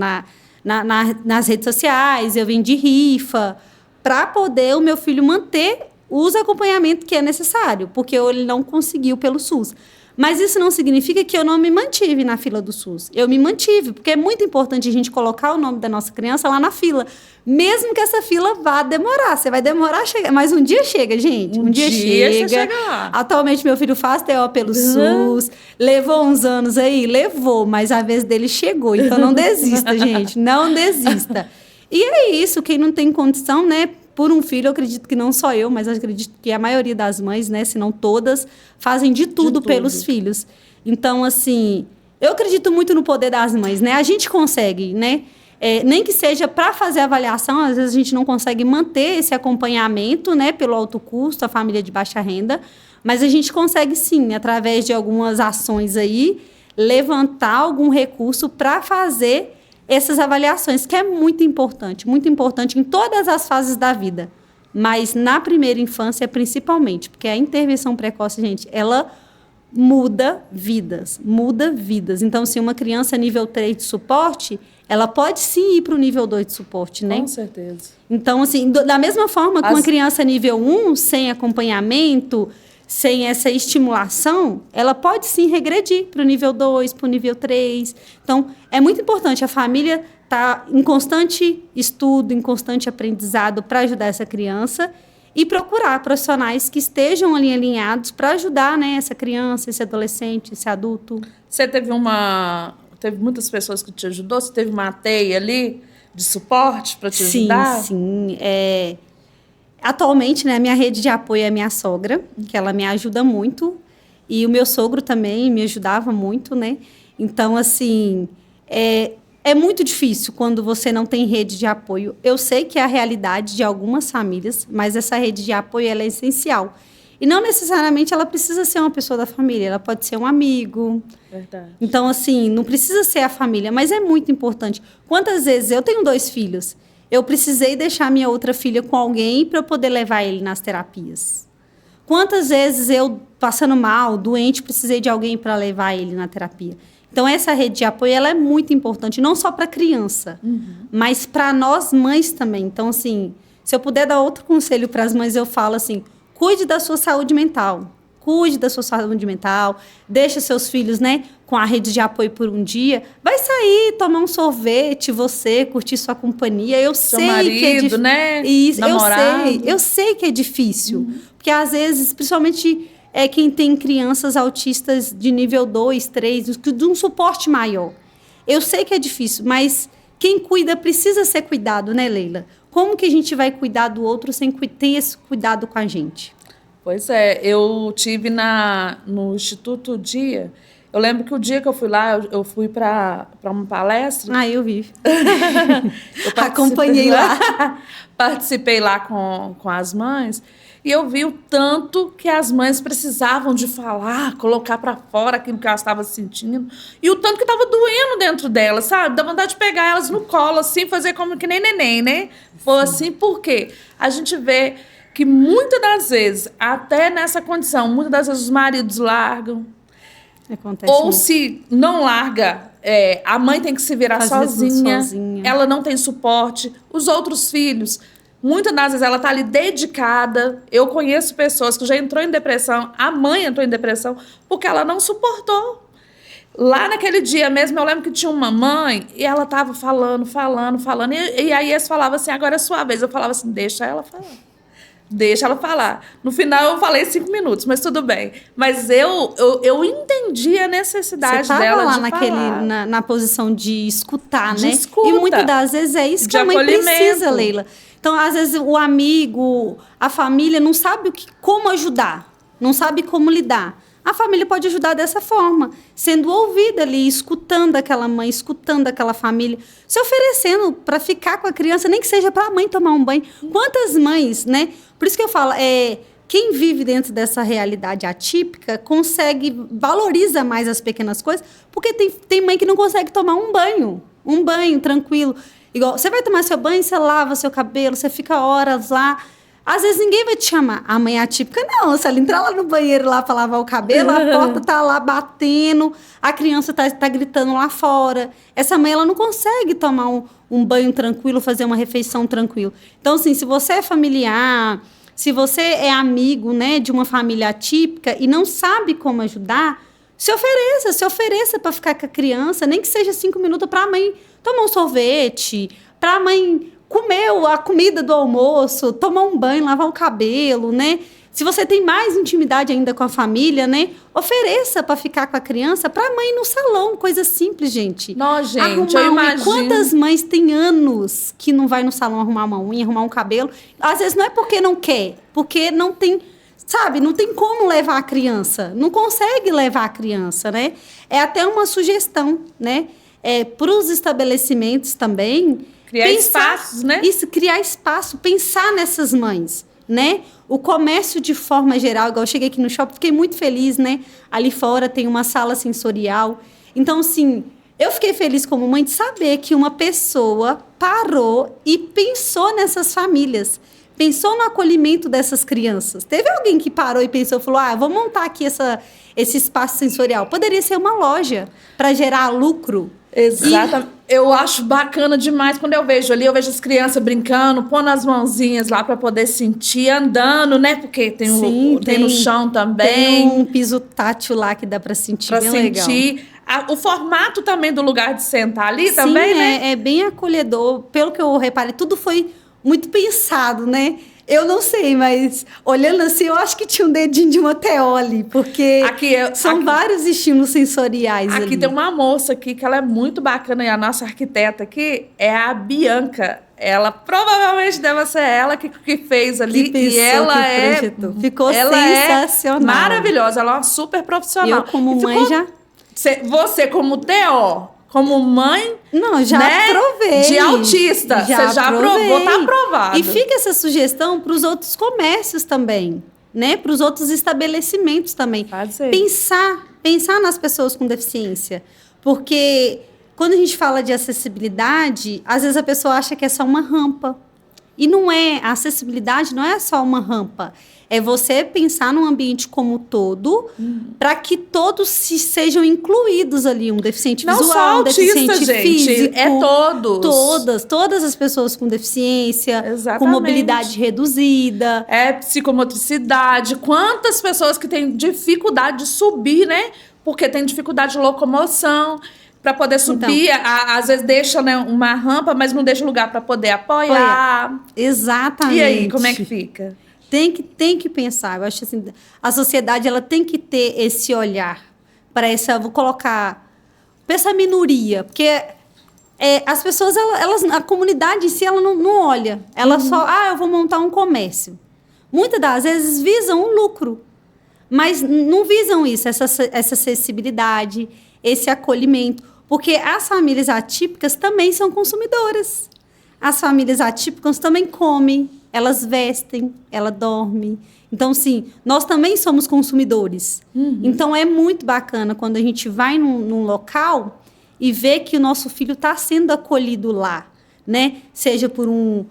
nas redes sociais, eu vendi rifa, para poder o meu filho manter os acompanhamentos que é necessário, porque ele não conseguiu pelo SUS. Mas isso não significa que eu não me mantive na fila do SUS. Eu me mantive, porque é muito importante a gente colocar o nome da nossa criança lá na fila. Mesmo que essa fila vá demorar. Você vai demorar a chegar, mas um dia chega, gente. Um dia chega. Você chega lá. Atualmente, meu filho faz TO pelo SUS. Levou uns anos aí? Levou, mas a vez dele chegou. Então, não desista, gente. Não desista. E é isso. Quem não tem condição, né? Por um filho, eu acredito que não só eu, mas eu acredito que a maioria das mães, né, se não todas, fazem de tudo pelos filhos. Então, assim, eu acredito muito no poder das mães, né? A gente consegue, né? Nem que seja para fazer avaliação, às vezes a gente não consegue manter esse acompanhamento, né, pelo alto custo, a família de baixa renda, mas a gente consegue sim, através de algumas ações aí, levantar algum recurso para fazer essas avaliações, que é muito importante em todas as fases da vida, mas na primeira infância principalmente, porque a intervenção precoce, gente, ela muda vidas. Então, se uma criança nível 3 de suporte, ela pode sim ir para o nível 2 de suporte, né? Com certeza. Então, assim, da mesma forma que uma criança nível 1, sem acompanhamento, sem essa estimulação, ela pode sim regredir para o nível 2, para o nível 3. Então, é muito importante a família estar em constante estudo, em constante aprendizado para ajudar essa criança e procurar profissionais que estejam ali alinhados para ajudar, né, essa criança, esse adolescente, esse adulto. Você teve muitas pessoas que te ajudou? Você teve uma teia ali de suporte para te ajudar? Sim. Atualmente, né, a minha rede de apoio é a minha sogra, que ela me ajuda muito, e o meu sogro também me ajudava muito, né? Então, assim, é muito difícil quando você não tem rede de apoio. Eu sei que é a realidade de algumas famílias, mas essa rede de apoio ela é essencial. E não necessariamente ela precisa ser uma pessoa da família, ela pode ser um amigo. Verdade. Então, assim, não precisa ser a família, mas é muito importante. Quantas vezes eu tenho 2 filhos? Eu precisei deixar minha outra filha com alguém para eu poder levar ele nas terapias. Quantas vezes eu, passando mal, doente, precisei de alguém para levar ele na terapia. Então, essa rede de apoio ela é muito importante, não só para a criança, mas para nós mães também. Então, assim, se eu puder dar outro conselho para as mães, eu falo assim, cuide da sua saúde mental. Cuide da sua saúde mental, deixa seus filhos, né, com a rede de apoio por um dia. Vai sair, tomar um sorvete, você, curtir sua companhia. Eu Seu sei marido, que é difícil. Né? Isso, namorado. Eu sei que é difícil. Porque, às vezes, principalmente quem tem crianças autistas de nível 2, 3, de um suporte maior. Eu sei que é difícil, mas quem cuida precisa ser cuidado, né, Leila? Como que a gente vai cuidar do outro sem ter esse cuidado com a gente? Pois é, eu tive no Instituto Dia, Eu lembro que o dia que eu fui lá, eu fui para uma palestra. Ah, eu vi. Eu Acompanhei lá. Participei lá com as mães. E eu vi o tanto que as mães precisavam de falar, colocar para fora aquilo que elas estavam sentindo. E o tanto que estava doendo dentro delas, sabe? Dá vontade de pegar elas no colo, assim, fazer como que nem neném, né? Foi assim, por quê? A gente vê que muitas das vezes, até nessa condição, muitas das vezes os maridos largam. Acontece Ou muito. se não larga, a mãe tem que se virar Fazer tudo sozinha. sozinha. Ela não tem suporte. Os outros filhos, muitas das vezes ela está ali dedicada. Eu conheço pessoas que já entrou em depressão, a mãe entrou em depressão porque ela não suportou. Lá naquele dia mesmo, eu lembro que tinha uma mãe e ela estava falando. E aí eles falavam assim, agora é sua vez. Eu falava assim, deixa ela falar. Deixa ela falar. No final, eu falei 5 minutos, mas tudo bem. Mas eu entendi a necessidade dela lá de falar. na posição de escutar, De né? escuta. E muitas das vezes é isso que De a mãe acolhimento. precisa, Leila. Então, às vezes, o amigo, a família não sabe como ajudar, não sabe como lidar. A família pode ajudar dessa forma, sendo ouvida ali, escutando aquela mãe, escutando aquela família, se oferecendo para ficar com a criança, nem que seja para a mãe tomar um banho. Quantas mães, né? Por isso que eu falo, quem vive dentro dessa realidade atípica valoriza mais as pequenas coisas, porque tem mãe que não consegue tomar um banho tranquilo. Igual, você vai tomar seu banho, você lava seu cabelo, você fica horas lá. Às vezes ninguém vai te chamar. A mãe atípica, não. Se ela entrar lá no banheiro lá para lavar o cabelo, a porta tá lá batendo, a criança tá gritando lá fora. Essa mãe, ela não consegue tomar um banho tranquilo, fazer uma refeição tranquila. Então, assim, se você é familiar, se você é amigo, né, de uma família atípica e não sabe como ajudar, se ofereça para ficar com a criança, nem que seja 5 minutos para a mãe tomar um sorvete, para a mãe comer a comida do almoço, tomar um banho, lavar o cabelo, né? Se você tem mais intimidade ainda com a família, né? Ofereça para ficar com a criança, para a mãe ir no salão, coisa simples, gente. Não, gente, eu imagino. Quantas mães têm anos que não vai no salão arrumar uma unha, arrumar um cabelo? Às vezes não é porque não quer, porque não tem, sabe? Não tem como levar a criança, não consegue levar a criança, né? É até uma sugestão, né? Para os estabelecimentos também. Criar espaços, né? Isso, criar espaço, pensar nessas mães, né? O comércio de forma geral, igual eu cheguei aqui no shopping, fiquei muito feliz, né? Ali fora tem uma sala sensorial. Então, assim, eu fiquei feliz como mãe de saber que uma pessoa parou e pensou nessas famílias. Pensou no acolhimento dessas crianças. Teve alguém que parou e pensou, falou, vou montar aqui esse espaço sensorial. Poderia ser uma loja para gerar lucro. Exatamente. Eu acho bacana demais quando eu vejo as crianças brincando, pondo as mãozinhas lá para poder sentir, andando, né? Porque tem no chão também. Tem um piso tátil lá que dá para sentir, bem sentir. Legal. O formato também do lugar de sentar ali também, né? É bem acolhedor. Pelo que eu reparei, tudo foi muito pensado, né? Eu não sei, mas olhando assim, eu acho que tinha um dedinho de uma teole, porque são vários estímulos sensoriais aqui ali. Tem uma moça aqui que ela é muito bacana, e a nossa arquiteta aqui é a Bianca. Ela provavelmente deve ser ela que fez ali. E ela ficou sensacional. Maravilhosa, ela é uma super profissional. Eu, como mãe, já... Você, como TO... Como mãe, não, já aprovei. De autista, você já aprovou, tá aprovado. E fica essa sugestão para os outros comércios também, né? Para os outros estabelecimentos também. Pensar nas pessoas com deficiência. Porque quando a gente fala de acessibilidade, às vezes a pessoa acha que é só uma rampa. E não é. A acessibilidade não é só uma rampa. É você pensar num ambiente como todo, para que todos sejam incluídos ali. Um deficiente não visual, só autista, um deficiente gente, físico. É todos. Todas as pessoas com deficiência, exatamente, com mobilidade reduzida. Psicomotricidade. Quantas pessoas que têm dificuldade de subir, né? Porque tem dificuldade de locomoção. Para poder subir, então, às vezes deixa, né, uma rampa, mas não deixa lugar para poder apoiar. Exatamente. E aí, como é que fica? Tem que pensar. Eu acho assim, a sociedade ela tem que ter esse olhar para essa, vou colocar, para essa minoria, porque as pessoas, a comunidade em si, ela não olha. Ela só, eu vou montar um comércio. Muitas das vezes visam um lucro. mas não visam isso, essa acessibilidade, esse acolhimento. Porque as famílias atípicas também são consumidoras. As famílias atípicas também comem, elas vestem, elas dormem. Então, sim, nós também somos consumidores. Então, é muito bacana quando a gente vai num local e vê que o nosso filho está sendo acolhido lá, né? Seja por um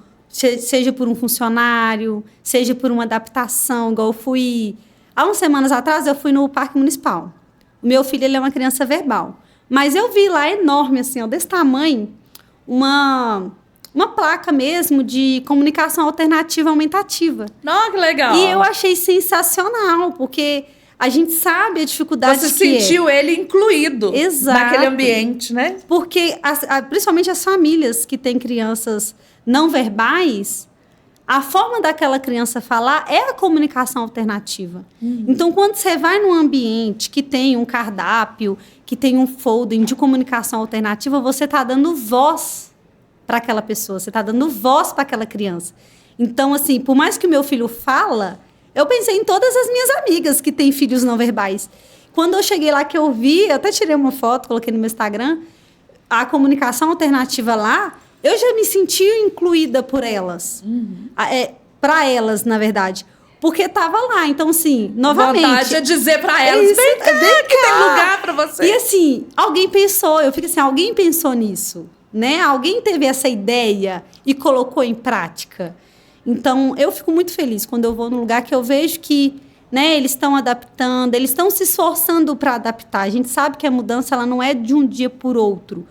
funcionário, seja por uma adaptação, igual eu fui... Há umas semanas atrás, eu fui no Parque Municipal. O meu filho, ele é uma criança verbal. Mas eu vi lá, enorme, assim, ó, desse tamanho, uma placa mesmo de comunicação alternativa aumentativa. Nossa, que legal! E eu achei sensacional, porque a gente sabe a dificuldade que é. Você sentiu ele incluído. Exato. Naquele ambiente, né? Porque, principalmente as famílias que têm crianças não verbais, a forma daquela criança falar é a comunicação alternativa. Então, quando você vai num ambiente que tem um cardápio, que tem um folder de comunicação alternativa, você está dando voz para aquela pessoa, você está dando voz para aquela criança. Então, assim, por mais que o meu filho fala, eu pensei em todas as minhas amigas que têm filhos não verbais. Quando eu cheguei lá, que eu vi, eu até tirei uma foto, coloquei no meu Instagram, a comunicação alternativa lá, eu já me senti incluída por elas. Para elas, na verdade. Porque estava lá. Então, assim, novamente... Vontade de dizer para elas, vem cá, que tem lugar para você. E, assim, alguém pensou, eu fico assim, alguém pensou nisso, né? Alguém teve essa ideia e colocou em prática. Então, eu fico muito feliz quando eu vou num lugar que eu vejo que, né, eles estão adaptando, eles estão se esforçando para adaptar. A gente sabe que a mudança ela não é de um dia por outro.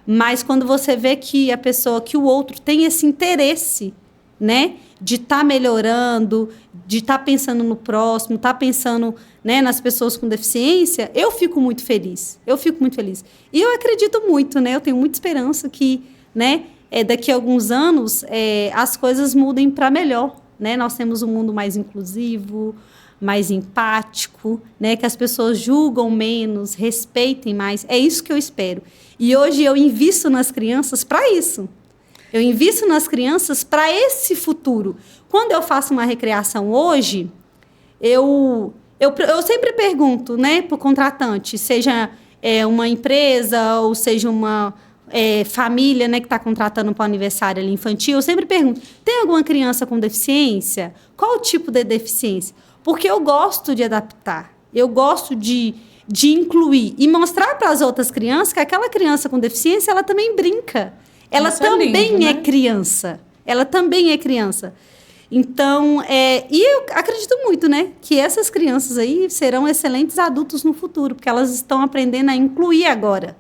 Mas quando você vê que a pessoa, que o outro tem esse interesse, né, de estar melhorando, de estar pensando no próximo, estar pensando, né, nas pessoas com deficiência, eu fico muito feliz. Eu fico muito feliz. E eu acredito muito, né, eu tenho muita esperança que, né, daqui a alguns anos as coisas mudem para melhor, né? Nós temos um mundo mais inclusivo, mais empático, né? Que as pessoas julgam menos, respeitem mais. É isso que eu espero. E hoje eu invisto nas crianças para isso. Eu invisto nas crianças para esse futuro. Quando eu faço uma recreação hoje, eu sempre pergunto, né, para o contratante, seja uma empresa ou seja uma família, né, que está contratando para o aniversário ali infantil, eu sempre pergunto, tem alguma criança com deficiência? Qual o tipo de deficiência? Porque eu gosto de adaptar, eu gosto de incluir e mostrar para as outras crianças que aquela criança com deficiência, ela também brinca. Ela também lindo, é né? criança. Ela também é criança. Então, e eu acredito muito, né, que essas crianças aí serão excelentes adultos no futuro, porque elas estão aprendendo a incluir agora.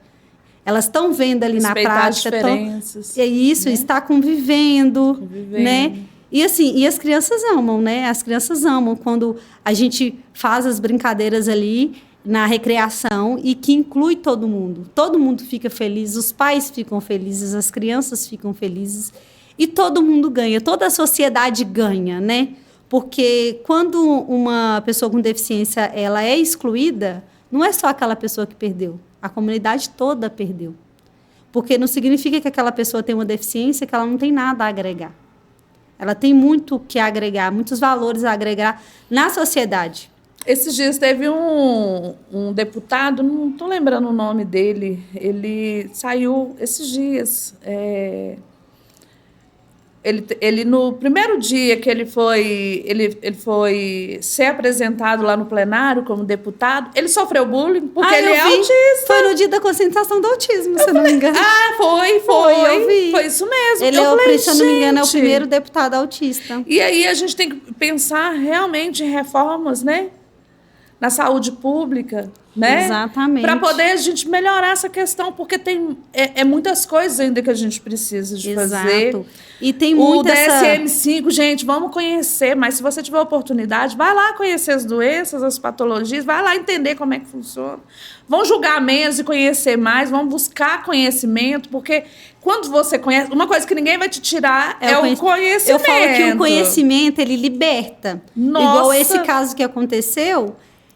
Elas estão vendo ali na prática. Diferenças. É isso, né? Está convivendo, né? E assim, e as crianças amam, né? As crianças amam quando a gente faz as brincadeiras ali na recreação e que inclui todo mundo. Todo mundo fica feliz, os pais ficam felizes, as crianças ficam felizes e todo mundo ganha, toda a sociedade ganha, né? Porque quando uma pessoa com deficiência ela é excluída, não é só aquela pessoa que perdeu, a comunidade toda perdeu. Porque não significa que aquela pessoa tem uma deficiência que ela não tem nada a agregar. Ela tem muito que agregar, muitos valores a agregar na sociedade. Esses dias teve um deputado, não estou lembrando o nome dele, ele saiu esses dias. Ele no primeiro dia que ele foi ser apresentado lá no plenário como deputado, ele sofreu bullying porque ele é autista. Foi no dia da conscientização do autismo, se eu não me engano. Foi, eu vi. Foi isso mesmo. Ele, se eu não me engano, é o primeiro deputado autista. E aí a gente tem que pensar realmente em reformas, né? Na saúde pública, né? Exatamente. Para poder a gente melhorar essa questão, porque tem muitas coisas ainda que a gente precisa de fazer. E tem muito DSM-5, gente, vamos conhecer, mas se você tiver oportunidade, vai lá conhecer as doenças, as patologias, vai lá entender como é que funciona. Vão julgar menos e conhecer mais, vão buscar conhecimento, porque quando você conhece, uma coisa que ninguém vai te tirar é o conhecimento. Eu falo que o conhecimento, ele liberta. Nossa. Igual esse caso que aconteceu,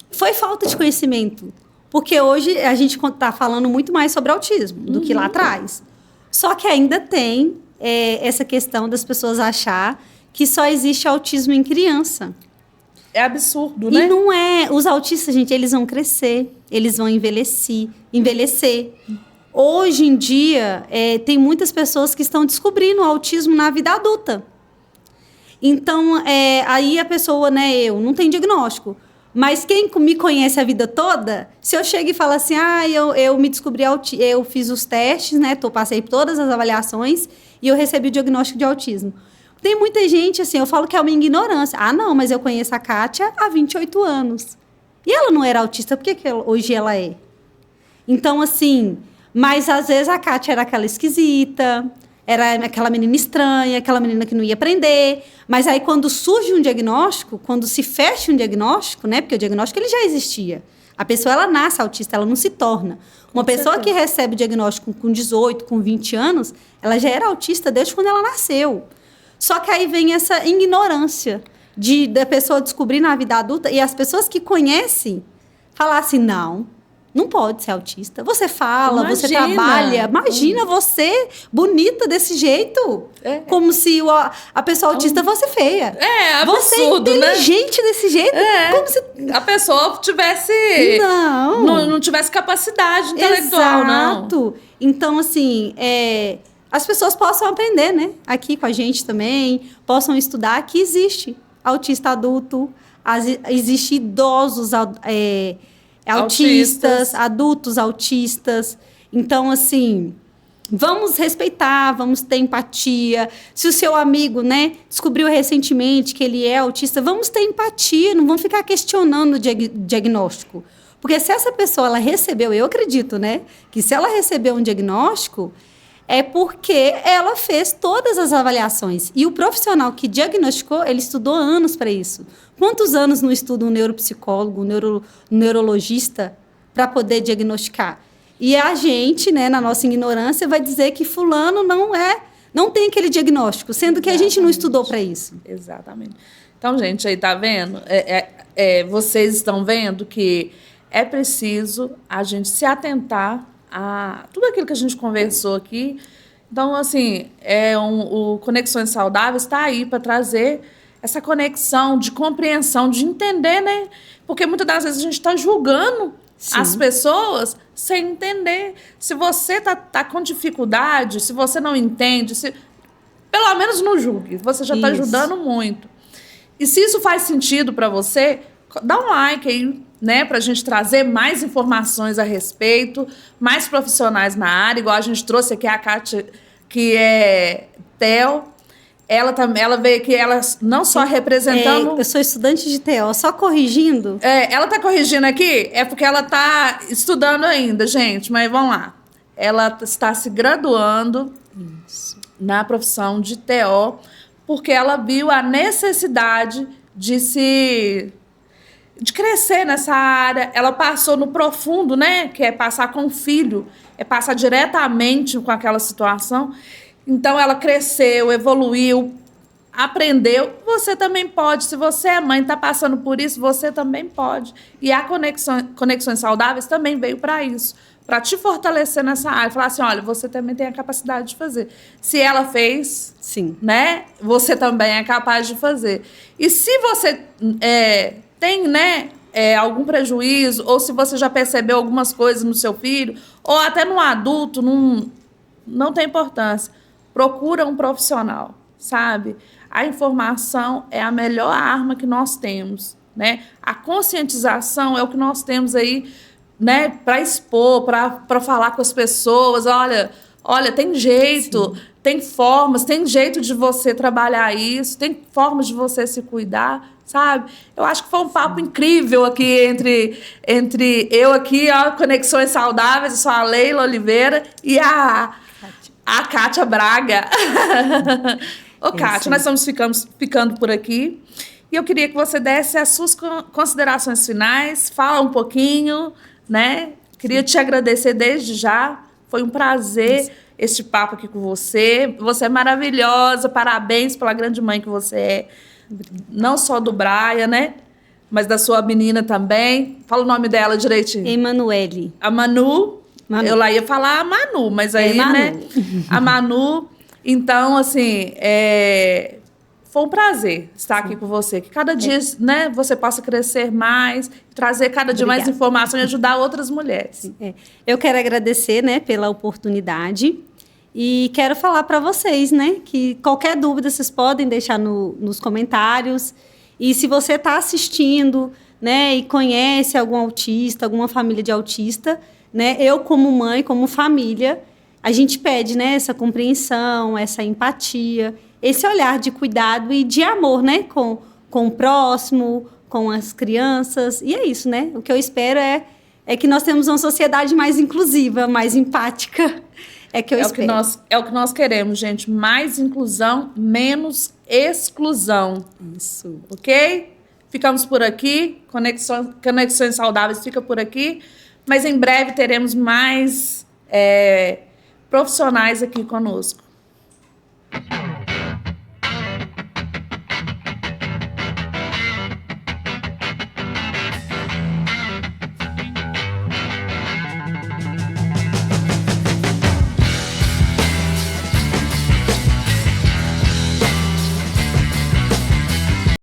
foi falta de conhecimento. Porque hoje a gente está falando muito mais sobre autismo do que lá atrás. Só que ainda tem essa questão das pessoas achar que só existe autismo em criança. É absurdo, né? E não é. Os autistas, gente, eles vão crescer, eles vão envelhecer. Hoje em dia, tem muitas pessoas que estão descobrindo o autismo na vida adulta. Então, aí a pessoa, né, eu, não tem diagnóstico. Mas quem me conhece a vida toda, se eu chego e falo assim, eu me descobri eu fiz os testes, né, passei por todas as avaliações e eu recebi o diagnóstico de autismo. Tem muita gente, assim, eu falo que é uma ignorância. Ah, não, mas eu conheço a Kátia há 28 anos. E ela não era autista, por que hoje ela é? Então, assim, mas às vezes a Kátia era aquela esquisita, era aquela menina estranha, aquela menina que não ia aprender. Mas aí, quando surge um diagnóstico, quando se fecha um diagnóstico, né? Porque o diagnóstico ele já existia. A pessoa, ela nasce autista, ela não se torna. Uma pessoa que recebe o diagnóstico com 18, com 20 anos, ela já era autista desde quando ela nasceu. Só que aí vem essa ignorância da pessoa descobrir na vida adulta e as pessoas que conhecem falar assim, não pode ser autista. Você fala, você trabalha. Imagina você bonita desse jeito. Como se a pessoa autista fosse feia. Absurdo, você inteligente, né? Desse jeito. Como se a pessoa tivesse... Não tivesse capacidade intelectual, Exato. Então, assim, as pessoas possam aprender, né? Aqui com a gente também. Possam estudar que existe autista adulto. Existe idosos autistas, adultos autistas. Então, assim, vamos respeitar, vamos ter empatia. Se o seu amigo, né, descobriu recentemente que ele é autista, vamos ter empatia, não vamos ficar questionando o diagnóstico. Porque se essa pessoa ela recebeu, eu acredito, né, que se ela recebeu um diagnóstico, é porque ela fez todas as avaliações. E o profissional que diagnosticou, ele estudou anos para isso. Quantos anos não estuda um neuropsicólogo, um neurologista para poder diagnosticar? E a gente, né, na nossa ignorância, vai dizer que fulano não tem aquele diagnóstico, sendo que a gente não estudou para isso. Exatamente. Então, gente, aí tá vendo? Vocês estão vendo que é preciso a gente se atentar a tudo aquilo que a gente conversou aqui. Então, assim, o Conexões Saudáveis está aí para trazer essa conexão de compreensão, de entender, né? Porque muitas das vezes a gente está julgando as pessoas sem entender. Se você tá com dificuldade, se você não entende, pelo menos não julgue. Você já está ajudando muito. E se isso faz sentido para você, dá um like aí, né, para a gente trazer mais informações a respeito, mais profissionais na área, igual a gente trouxe aqui a Kátia, que é TEO. Ela veio aqui, ela não só representando... eu sou estudante de TEO, só corrigindo. Ela está corrigindo aqui, porque ela está estudando ainda, gente, mas vamos lá. Ela está se graduando na profissão de TO, porque ela viu a necessidade de crescer nessa área. Ela passou no profundo, né? Que é passar com o filho, é passar diretamente com aquela situação. Então, ela cresceu, evoluiu, aprendeu. Você também pode. Se você é mãe, está passando por isso, você também pode. E a Conexões Saudáveis também veio para isso, para te fortalecer nessa área. Falar assim, olha, você também tem a capacidade de fazer. Se ela fez, né? Você também é capaz de fazer. E se você tem, né, algum prejuízo, ou se você já percebeu algumas coisas no seu filho, ou até no adulto, não tem importância. Procura um profissional, sabe? A informação é a melhor arma que nós temos, né? A conscientização é o que nós temos aí, né, para expor, para falar com as pessoas. Olha, tem jeito, tem formas, tem jeito de você trabalhar isso, tem formas de você se cuidar, sabe? Eu acho que foi um papo incrível aqui entre eu aqui, ó, Conexões Saudáveis, eu sou a Leila Oliveira e a Kátia Braga. Ô, Kátia, nós estamos ficando por aqui. E eu queria que você desse as suas considerações finais, fala um pouquinho, né? Queria te agradecer desde já. Foi um prazer este papo aqui com você. Você é maravilhosa. Parabéns pela grande mãe que você é. Não só do Brian, né? Mas da sua menina também. Fala o nome dela direitinho. Emanuele. A Manu. Eu lá ia falar a Manu, mas aí, Manu. né? A Manu. Então, assim, Foi um prazer estar aqui com você. Que cada dia, né, você possa crescer mais, trazer cada dia mais informação e ajudar outras mulheres. Eu quero agradecer, né, pela oportunidade e quero falar para vocês, né, que qualquer dúvida vocês podem deixar nos comentários. E se você está assistindo, né, e conhece algum autista, alguma família de autista, né, eu como mãe, como família, a gente pede, né, essa compreensão, essa empatia, esse olhar de cuidado e de amor, né, com o próximo, com as crianças. E é isso, né? O que eu espero é que nós temos uma sociedade mais inclusiva, mais empática. É que eu espero. É o que nós queremos, gente. Mais inclusão, menos exclusão. Isso. Ok? Ficamos por aqui. Conexões Saudáveis fica por aqui. Mas em breve teremos mais profissionais aqui conosco.